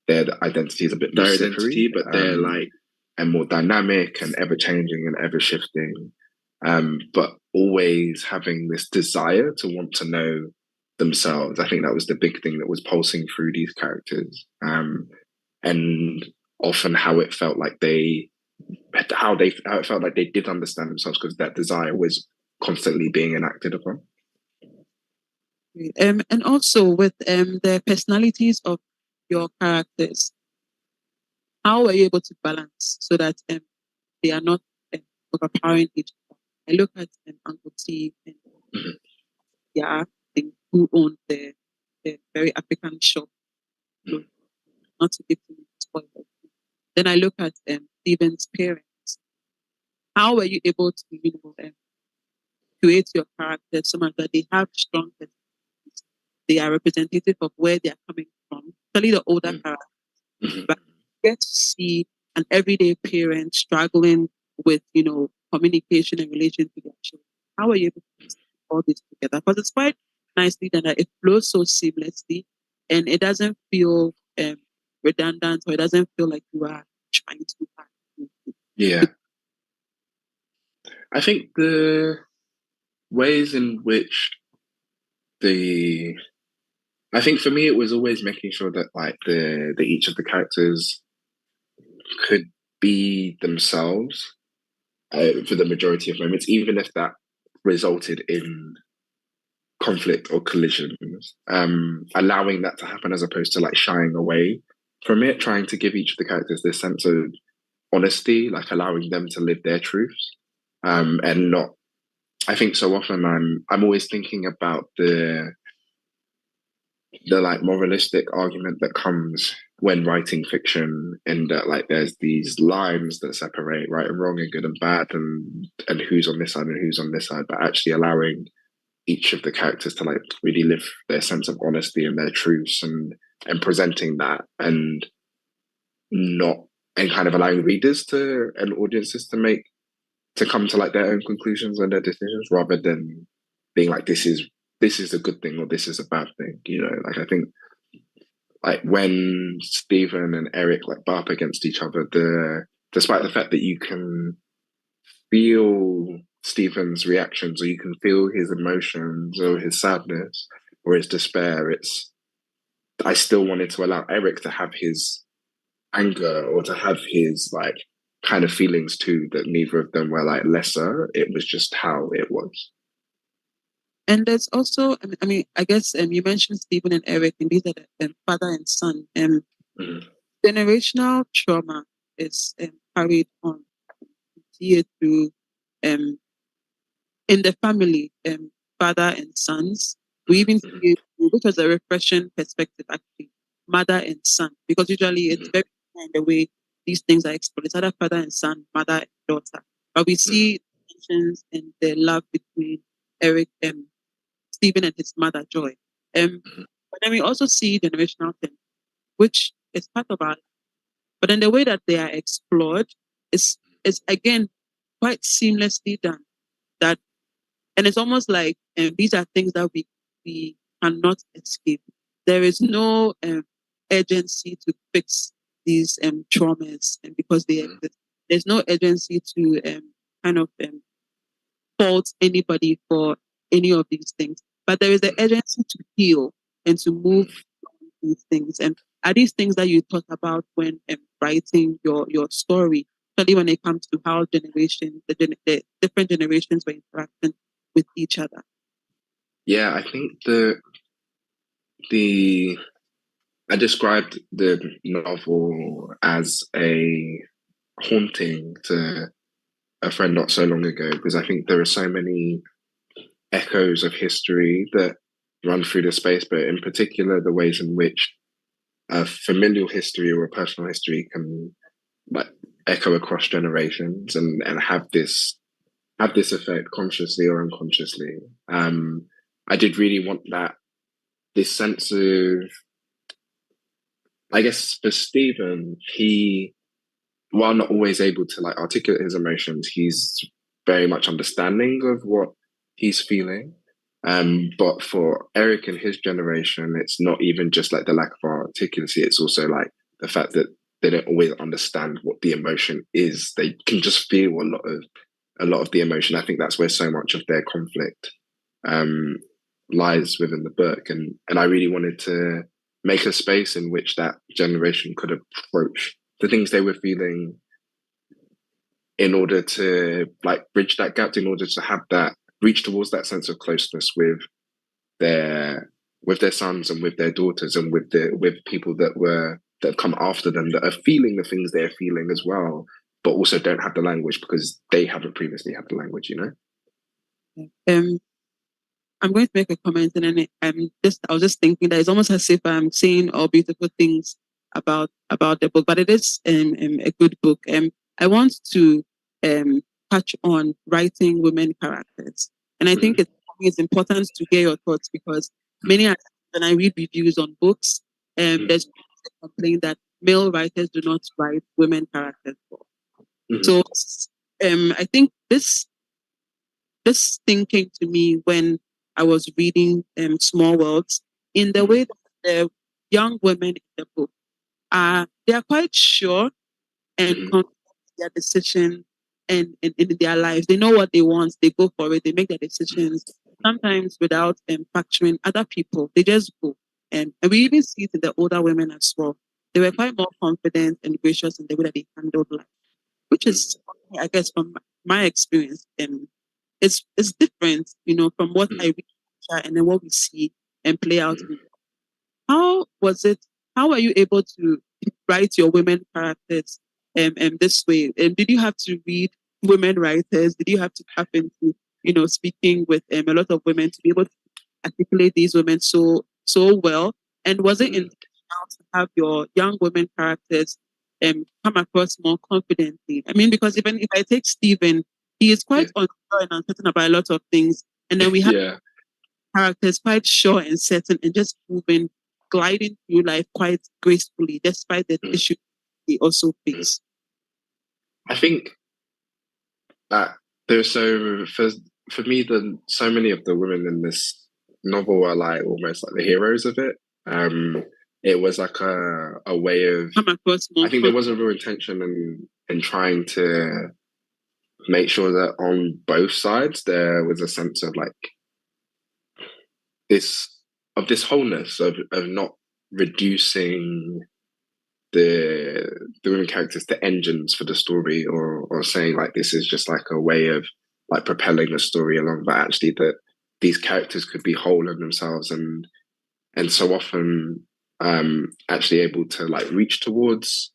their identity is a bit more slippery, but they're like and more dynamic and ever changing and ever shifting, but always having this desire to want to know themselves. I think that was the big thing that was pulsing through these characters, and often how it felt like how it felt like they did understand themselves because that desire was constantly being enacted upon. And also with the personalities of your characters, how were you able to balance so that they are not overpowering each other? I look at Uncle T and yeah, who owned the very African shop, so not to give too many spoilers. Then I look at Stephen's parents. How were you able to, create your characters so much that they have strong personalities? They are representative of where they are coming from, especially the older characters. But you get to see an everyday parent struggling with, communication and relation to their children. How are you able to put all this together? Because it's quite nicely done that it flows so seamlessly and it doesn't feel redundant, or it doesn't feel like you are trying too hard. Yeah. I think the ways in which I think for me it was always making sure that like the each of the characters could be themselves for the majority of moments, even if that resulted in conflict or collisions. Allowing that to happen as opposed to like shying away from it, trying to give each of the characters this sense of honesty, like allowing them to live their truths, and not. I think so often I'm always thinking about the like moralistic argument that comes when writing fiction, in that like there's these lines that separate right and wrong and good and bad, and who's on this side and who's on this side, but actually allowing each of the characters to like really live their sense of honesty and their truths, and presenting that, and not, and kind of allowing readers to, and audiences to come to like their own conclusions and their decisions, rather than being like this is a good thing or this is a bad thing. Like I think like when Stephen and Eric like butt up against each other, despite the fact that you can feel Stephen's reactions, or you can feel his emotions or his sadness or his despair, I still wanted to allow Eric to have his anger or to have his like kind of feelings too, that neither of them were like lesser. It was just how it was. And there's also, I mean, I guess you mentioned Stephen and Eric, and these are the father and son. Generational trauma is carried on here through in the family, father and sons. We even see it, which was a refreshing perspective actually, mother and son, because usually it's very clear in the way these things are explored. It's either father and son, mother and daughter. But we see tensions and the love between Eric and Stephen and his mother Joy. But then we also see generational things, which is part of our life. But then the way that they are explored is again quite seamlessly done. That, and it's almost like these are things that we cannot escape. There is no urgency to fix these traumas, and because they exist, there's no urgency to kind of fault anybody for any of these things. But there is the urgency to heal and to move on these things. And are these things that you thought about when writing your story, especially when it comes to how generations, the different generations were interacting with each other? Yeah, I think I described the novel as a haunting to a friend not so long ago, because I think there are so many echoes of history that run through the space, but in particular the ways in which a familial history or a personal history can like echo across generations, and have this effect consciously or unconsciously. I did really want this sense of, I guess for Stephen, he while not always able to like articulate his emotions, he's very much understanding of what he's feeling. But for Eric and his generation, it's not even just like the lack of articulacy, it's also like the fact that they don't always understand what the emotion is. They can just feel a lot of the emotion. I think that's where so much of their conflict um, lies within the book. And I really wanted to make a space in which that generation could approach the things they were feeling in order to like bridge that gap, in order to have that reach towards that sense of closeness their with their sons and with their daughters and with people that have come after them, that are feeling the things they're feeling as well, but also don't have the language because they haven't previously had the language, you know. I'm going to make a comment, and then I was just thinking that it's almost as if I'm saying all beautiful things about the book, but it is a good book. I want to touch on writing women characters, and I think it's important to hear your thoughts, because many times when I read reviews on books, there's a complaint that male writers do not write women characters well. So I think this thinking to me when I was reading Small Worlds, in the way that the young women in the book they are quite sure and confident in their decision and in their lives. They know what they want, they go for it, they make their decisions, sometimes without factoring other people. They just go. And we even see it in the older women as well. They were quite more confident and gracious in the way that they handled life, which is, I guess, from my experience, it's different, from what I read and then what we see and play out. How was it? How are you able to write your women characters this way? And did you have to read women writers? Did you have to tap into, speaking with a lot of women to be able to articulate these women so well? And was it intentional to have your young women characters come across more confidently? I mean, because even if I take Stephen, he is quite unsure and uncertain about a lot of things, and then we have characters quite sure and certain and just moving, gliding through life quite gracefully, despite the issues they also face. I think that there's for me, so many of the women in this novel are like almost like the heroes of it. It was like a way of, I think there was a real intention in trying to make sure that on both sides there was a sense of like this wholeness of not reducing the women characters to engines for the story, or saying like this is just like a way of like propelling the story along, but actually that these characters could be whole in themselves and so often actually able to like reach towards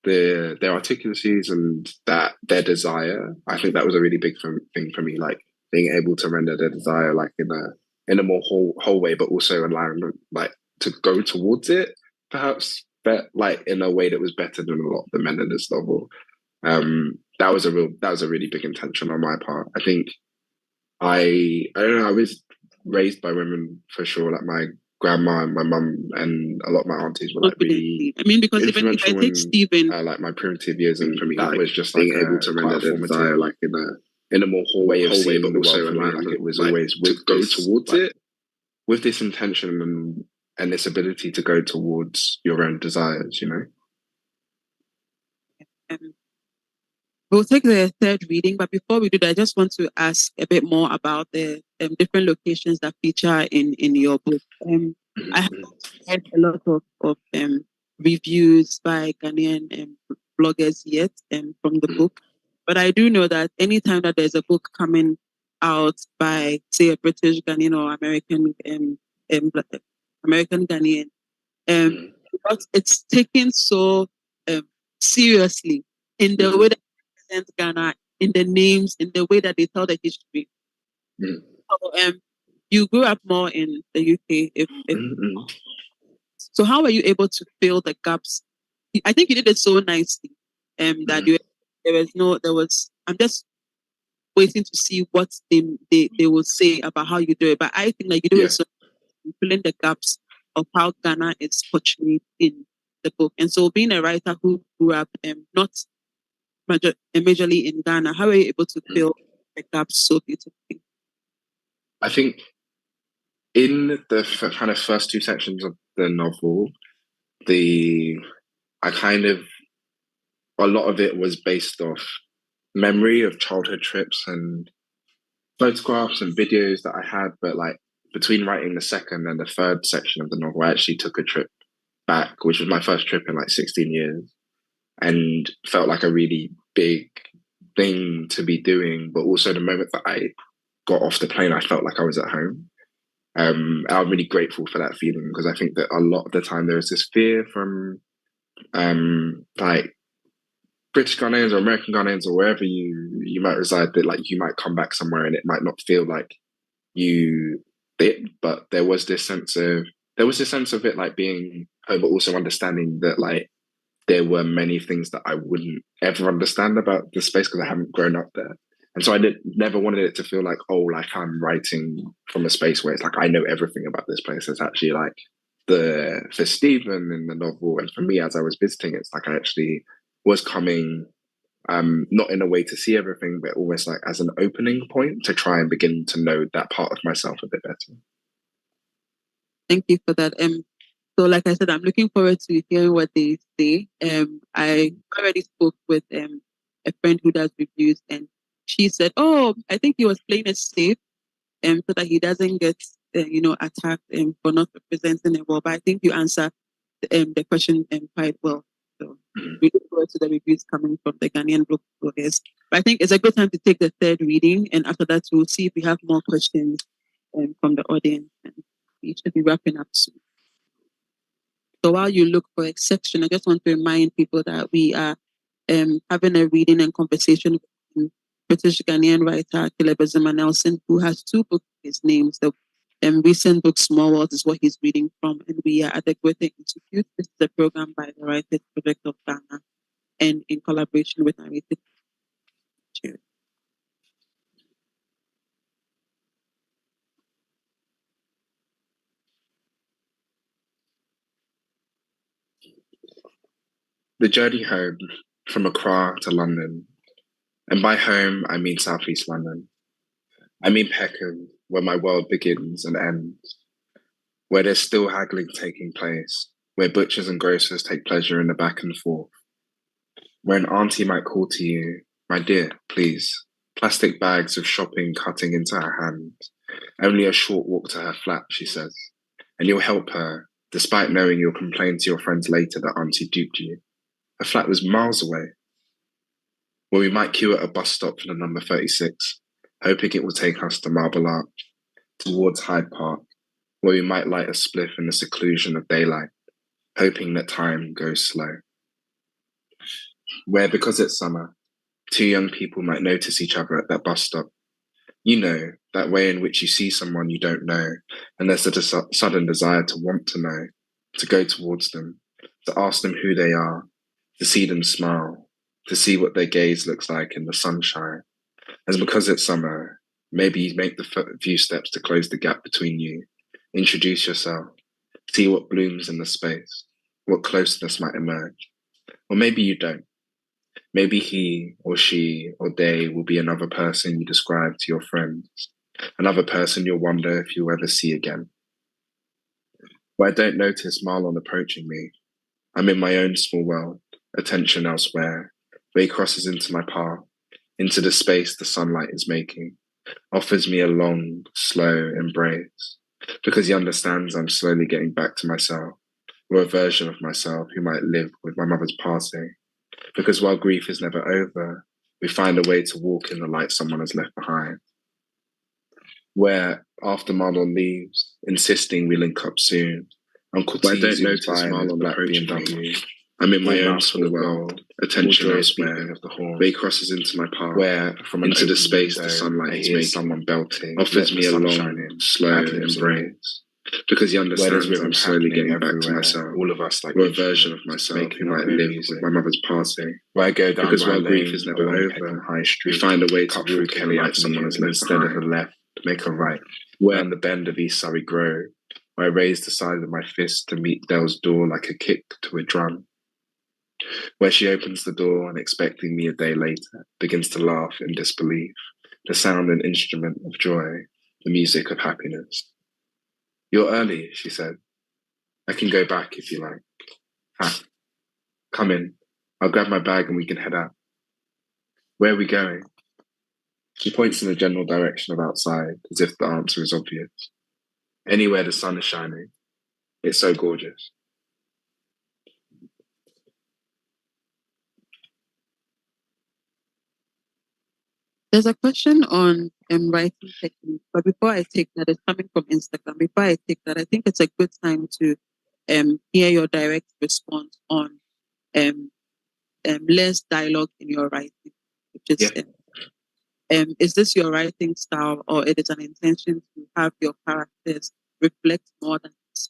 their articulacies and that their desire. I think that was a really big thing for me, like being able to render their desire like in a more whole way, but also allowing them like to go towards it, perhaps, but like in a way that was better than a lot of the men in this novel. That was a really big intention on my part. I think I don't know, I was raised by women for sure. Like my grandma and my mum and a lot of my aunties were like really. I mean, because even if I take Stephen, like my primitive years, and for me that was just like able to render their desire like in a more whole way of seeing, but also allowing like it was always to go towards it with this intention and this ability to go towards your own desires, we'll take the third reading, but before we do that, I just want to ask a bit more about the different locations that feature in your book. I have read a lot of reviews by Ghanaian bloggers yet from the book, but I do know that anytime that there's a book coming out by, say, a British Ghanaian or American Ghanaian, because it's taken so seriously in the way that they present Ghana, in the names, in the way that they tell the history. So, you grew up more in the UK. So how were you able to fill the gaps? I think you did it so nicely that there was. I'm just waiting to see what they will say about how you do it. But I think that you do it so filling the gaps of how Ghana is portrayed in the book. And so being a writer who grew up not majorly in Ghana. How are you able to fill the gaps so beautifully? I think in the kind of first two sections of the novel, a lot of it was based off memory of childhood trips and photographs and videos that I had. But like between writing the second and the third section of the novel, I actually took a trip back, which was my first trip in like 16 years, and felt like a really big thing to be doing. But also the moment that I got off the plane, I felt like I was at home. I'm really grateful for that feeling, because I think that a lot of the time there is this fear from like British Ghanaians or American Ghanaians or wherever you might reside, that like you might come back somewhere and it might not feel like you did. But there was this sense of it like being home, but also understanding that like there were many things that I wouldn't ever understand about the space because I haven't grown up there. And so I never wanted it to feel like, oh, like I'm writing from a space where it's like I know everything about this place. It's actually like for Stephen in the novel, and for me as I was visiting, it's like I actually was coming not in a way to see everything, but almost like as an opening point to try and begin to know that part of myself a bit better. Thank you for that. So like I said, I'm looking forward to hearing what they say. I already spoke with a friend who does reviews, and she said, "Oh, I think he was playing it safe, so that he doesn't get attacked for not representing it well." But I think you answered the question quite well. So we look forward to the reviews coming from the Ghanaian book bloggers. But I think it's a good time to take the third reading, and after that, we'll see if we have more questions from the audience, and we should be wrapping up soon. So while you look for a section, I just want to remind people that we are having a reading and conversation with British Ghanaian writer Caleb AZUMAH Nelson, who has two books with his names. The recent book Small World is what he's reading from, and we are at the Goethe Institute. This is a program by the Writers Project of Ghana, and in collaboration with Narrative. The journey home from Accra to London, and by home I mean Southeast London. I mean Peckham, where my world begins and ends, where there's still haggling taking place, where butchers and grocers take pleasure in the back and forth, where an auntie might call to you, "My dear, please," plastic bags of shopping cutting into her hands. Only a short walk to her flat, she says, and you'll help her, despite knowing you'll complain to your friends later that auntie duped you. Her flat was miles away. Where we might queue at a bus stop for the number 36, hoping it will take us to Marble Arch, towards Hyde Park, where we might light a spliff in the seclusion of daylight, hoping that time goes slow. Where, because it's summer, two young people might notice each other at that bus stop. You know, that way in which you see someone you don't know, and there's a sudden desire to want to know, to go towards them, to ask them who they are, to see them smile, to see what their gaze looks like in the sunshine. And because it's summer, maybe you make the few steps to close the gap between you, introduce yourself, see what blooms in the space, what closeness might emerge. Or maybe you don't. Maybe he or she or they will be another person you describe to your friends, another person you'll wonder if you'll ever see again. But I don't notice Marlon approaching me. I'm in my own small world, attention elsewhere, where he crosses into my path, into the space the sunlight is making, offers me a long, slow embrace, because he understands I'm slowly getting back to myself, or a version of myself who might live with my mother's passing. Because while grief is never over, we find a way to walk in the light someone has left behind. Where, after Marlon leaves, insisting we link up soon, Uncle T zooms by in his black BMW. I'm in my own small world, attention elsewhere, of the horn. Where he crosses into my path, where, from into the space the sunlight is making, someone belting, offers me a long, slow embrace. Because he understands I'm slowly getting back to myself. All of us, like, or a version of myself who might live with my mother's passing. Where I go down, because while grief is never over, High Street, we find a way to walk Kelly like someone has left instead of a left, make a right. Where on the bend of East Surrey Grove, where I raise the size of my fist to meet Dell's door like a kick to a drum. where she opens the door and, expecting me a day later, begins to laugh in disbelief, the sound and instrument of joy, the music of happiness. You're early, she said. I can go back if you like. Ah, come in. I'll grab my bag and we can head out. Where are we going? She points in the general direction of outside, as if the answer is obvious. Anywhere the sun is shining. It's so gorgeous. There's a question on writing technique, but before I take that, it's coming from Instagram. Before I take that, I think it's a good time to hear your direct response on less dialogue in your writing, which is is this your writing style, or it is an intention to have your characters reflect more than this?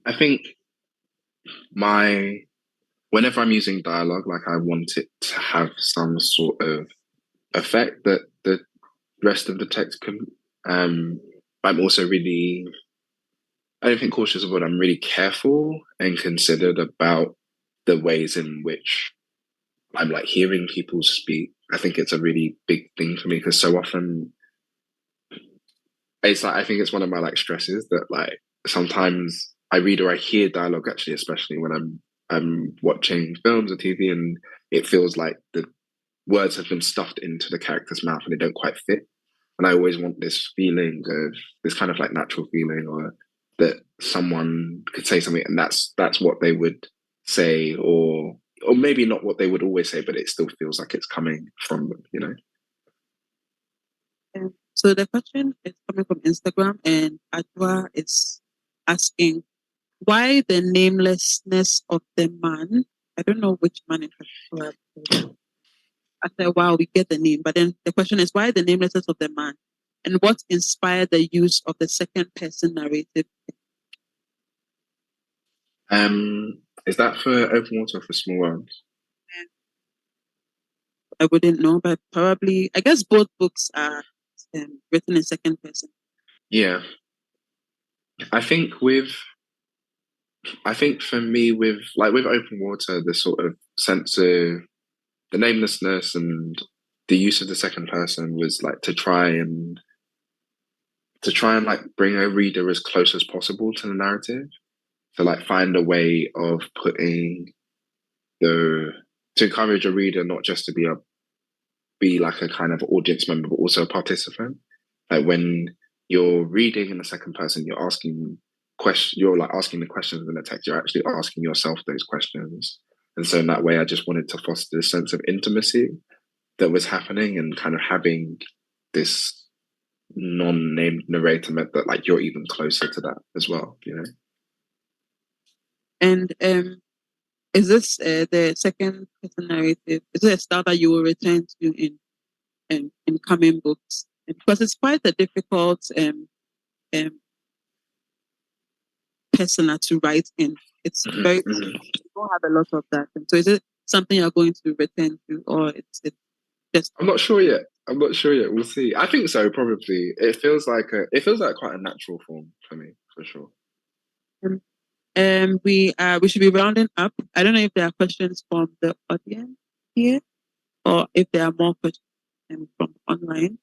I think whenever I'm using dialogue, like, I want it to have some sort of effect that the rest of the text can. I'm also really, I don't think cautious of what I'm really careful and considered about the ways in which I'm like hearing people speak. I think it's a really big thing for me because so often it's like, I think it's one of my like stresses that like sometimes I read or I hear dialogue, actually, especially when I'm watching films or TV, and it feels like the words have been stuffed into the character's mouth and they don't quite fit. And I always want this feeling of this kind of like natural feeling, or that someone could say something and that's what they would say, or maybe not what they would always say, but it still feels like it's coming from them, you know? So the question is coming from Instagram, and Adwa is asking, why the namelessness of the man? I don't know which man in particular. After a while, we get the name, but then the question is, why the namelessness of the man? And what inspired the use of the second person narrative? Is that for Open Water or for Small Worlds? I wouldn't know, but probably, I guess both books are written in second person. Yeah. I think for me, with Open Water, the sort of sense of the namelessness and the use of the second person was like to try and like bring a reader as close as possible to the narrative, to like find a way of to encourage a reader not just to be like a kind of audience member, but also a participant. Like when you're reading in the second person, you're asking the questions in the text. You're actually asking yourself those questions, and so in that way, I just wanted to foster this sense of intimacy that was happening, and kind of having this non-named narrator meant that like you're even closer to that as well, you know. And is this the second person narrative? Is it a style that you will return to in coming books? And because it's quite a difficult persona to write in. It's very you don't have a lot of that. And so is it something you're going to return to, or it's just? I'm not sure yet. We'll see. I think so. Probably. It feels like quite a natural form for me, for sure. We should be rounding up. I don't know if there are questions from the audience here, or if there are more questions from online.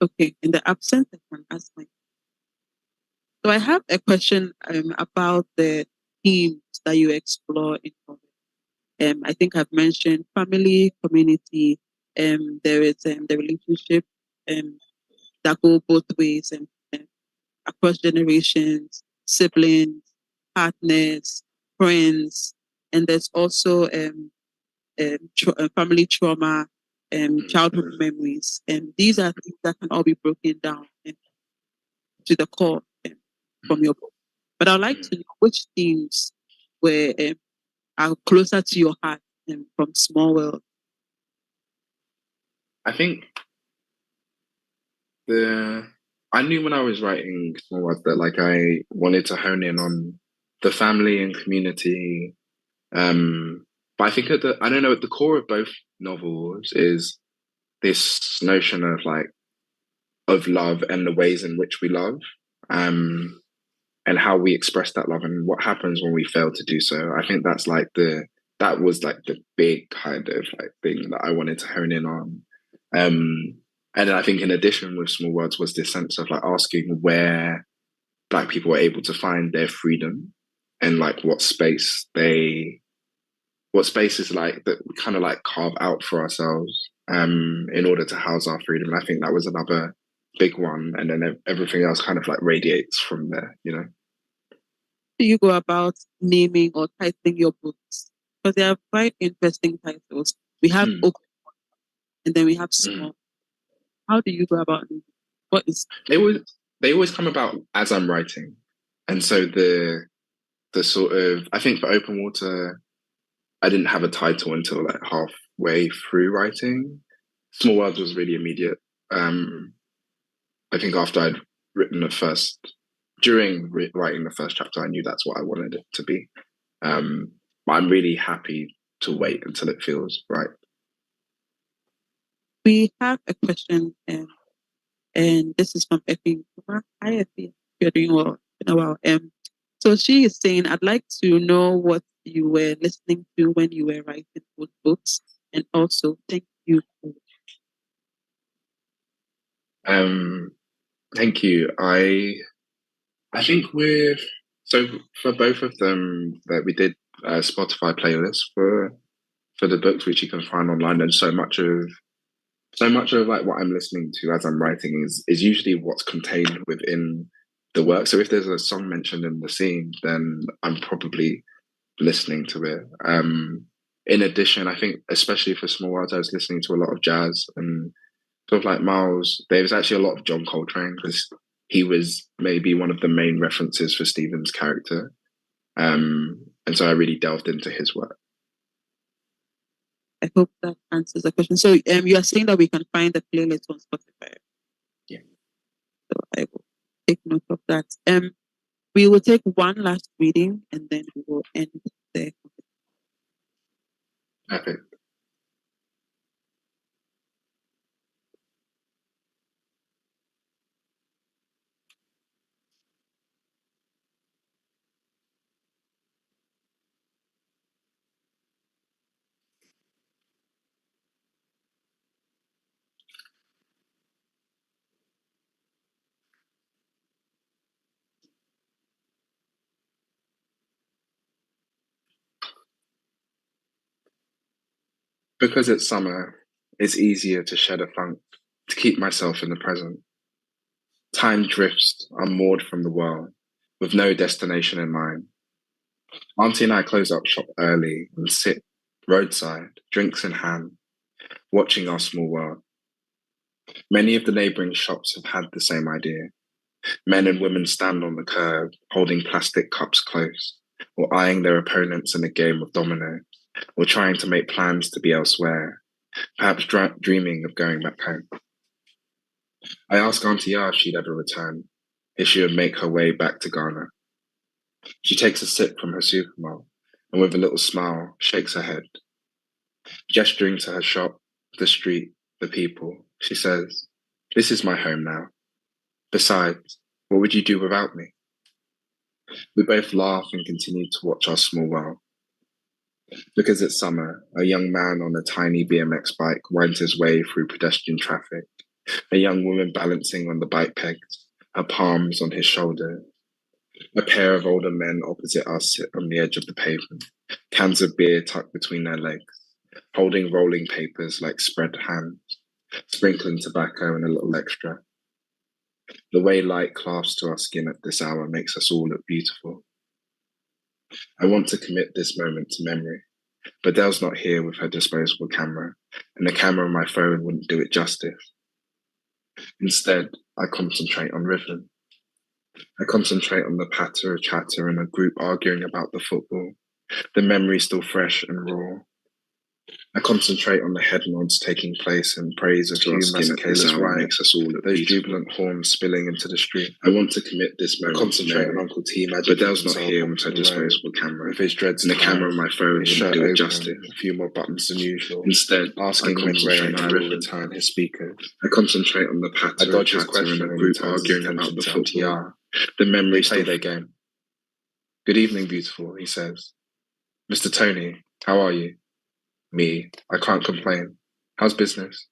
Okay, in the absence, I can ask my. So I have a question about the themes that you explore in comics. I think I've mentioned family, community. There is the relationship that go both ways and across generations, siblings, partners, friends, and there's also family trauma, childhood memories, and these are things that can all be broken down to the core from your book. But I'd like to know which themes are closer to your heart from Small World. I think I knew when I was writing Small World that like I wanted to hone in on the family and community. But I think at the core of both novels is this notion of love and the ways in which we love. and how we express that love and what happens when we fail to do so. I think that was like the big kind of like thing that I wanted to hone in on. And I think in addition with Small Worlds was this sense of like asking where Black people were able to find their freedom and like what spaces like that we kind of like carve out for ourselves in order to house our freedom. And I think that was another big one, and then everything else kind of like radiates from there, you know. Do you go about naming or titling your books? Because they are quite interesting titles. We have open and then we have small. How do you go about naming? What is they always come about as I'm writing, and so the sort of, I think for Open Water, I didn't have a title until like halfway through writing. Small Worlds was really immediate. I think after I'd written during writing the first chapter, I knew that's what I wanted it to be. But I'm really happy to wait until it feels right. We have a question, and this is from Effie. Hi, Effie. You're doing well. Been a while. So she is saying, I'd like to know what you were listening to when you were writing both books, and also thank you. Thank you. I think for both of them that we did Spotify playlists for the books, which you can find online, and so much of like what I'm listening to as I'm writing is usually what's contained within the work. So if there's a song mentioned in the scene, then I'm probably listening to it. In addition, I think especially for Small Worlds, I was listening to a lot of jazz and sort of like Miles. There was actually a lot of John Coltrane because he was maybe one of the main references for Stephen's character. And so I really delved into his work. I hope that answers the question. So you are saying that we can find the playlist on Spotify. Yeah. So I will take note of that. We will take one last reading and then we will end the Perfect. Because it's summer, it's easier to shed a funk, to keep myself in the present. Time drifts, unmoored from the world, with no destination in mind. Auntie and I close up shop early and sit roadside, drinks in hand, watching our small world. Many of the neighbouring shops have had the same idea. Men and women stand on the curb, holding plastic cups close, or eyeing their opponents in a game of dominoes, or trying to make plans to be elsewhere, perhaps dreaming of going back home. I ask Auntie if she'd ever return, if she would make her way back to Ghana. She takes a sip from her supermalt, and with a little smile, shakes her head. Gesturing to her shop, the street, the people, she says, "This is my home now. Besides, what would you do without me?" We both laugh and continue to watch our small world. Because it's summer, a young man on a tiny BMX bike winds his way through pedestrian traffic, a young woman balancing on the bike pegs, her palms on his shoulder. A pair of older men opposite us sit on the edge of the pavement, cans of beer tucked between their legs, holding rolling papers like spread hands, sprinkling tobacco and a little extra. The way light clasps to our skin at this hour makes us all look beautiful. I want to commit this moment to memory, but Dell's not here with her disposable camera, and the camera on my phone wouldn't do it justice. Instead, I concentrate on rhythm. I concentrate on the patter of chatter and a group arguing about the football, the memory still fresh and raw. I concentrate on the head nods taking place in praise of Hugh Masekela's right, makes us all those jubilant horns spilling into the street. I want to commit this moment. Concentrate on Uncle T Magic. But Dell's not here with her disposable camera. With his dreads and the camera on my phone, wouldn't do it justice. A few more buttons than usual. Instead, asking when Ray and I will return his speakers. I concentrate on the patter of chatter and a group arguing about the football. The memory still their game. Good evening, beautiful, he says. Mr. Tony, how are you? Me, I can't complain. How's business?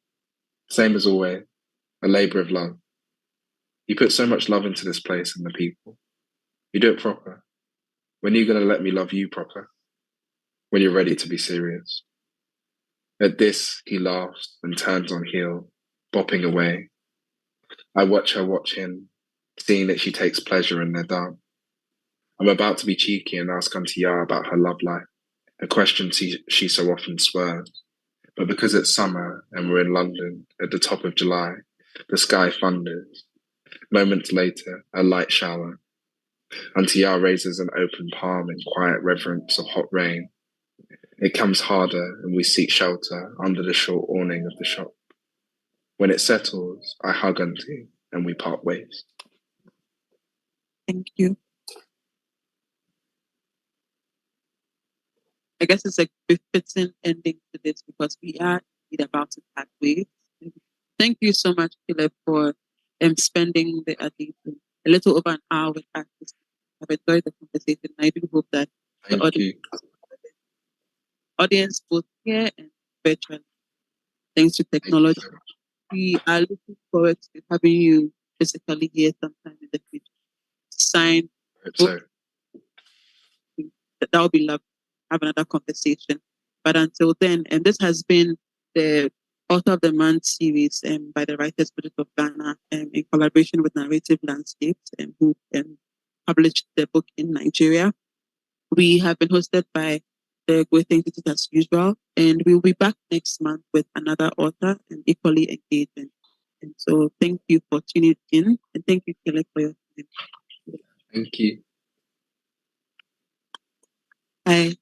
Same as always, a labour of love. You put so much love into this place and the people. You do it proper. When are you going to let me love you proper? When you're ready to be serious. At this, he laughs and turns on heel, bopping away. I watch her watch him, seeing that she takes pleasure in their dance. I'm about to be cheeky and ask Auntie Yah about her love life, a question she so often swerves. But because it's summer and we're in London at the top of July, the sky thunders. Moments later, a light shower. Auntie Yah raises an open palm in quiet reverence of hot rain. It comes harder and we seek shelter under the short awning of the shop. When it settles, I hug Auntie and we part ways. Thank you. I guess it's a befitting ending to this because we are about to part ways. Thank you so much, Caleb, for spending at least a little over an hour with us. I've enjoyed the conversation. I do hope that the audience both here and virtually, thanks to technology, we are looking forward to having you physically here sometime in the future. Sign. So. That would be lovely. Have another conversation. But until then, and this has been the Author of the Month series by the Writers Project of Ghana in collaboration with Narrative Landscapes who published the book in Nigeria. We have been hosted by the Great Institute as usual, and we'll be back next month with another author and equally engaging. And so thank you for tuning in, and thank you, Kelly, for your time. Thank you. Bye.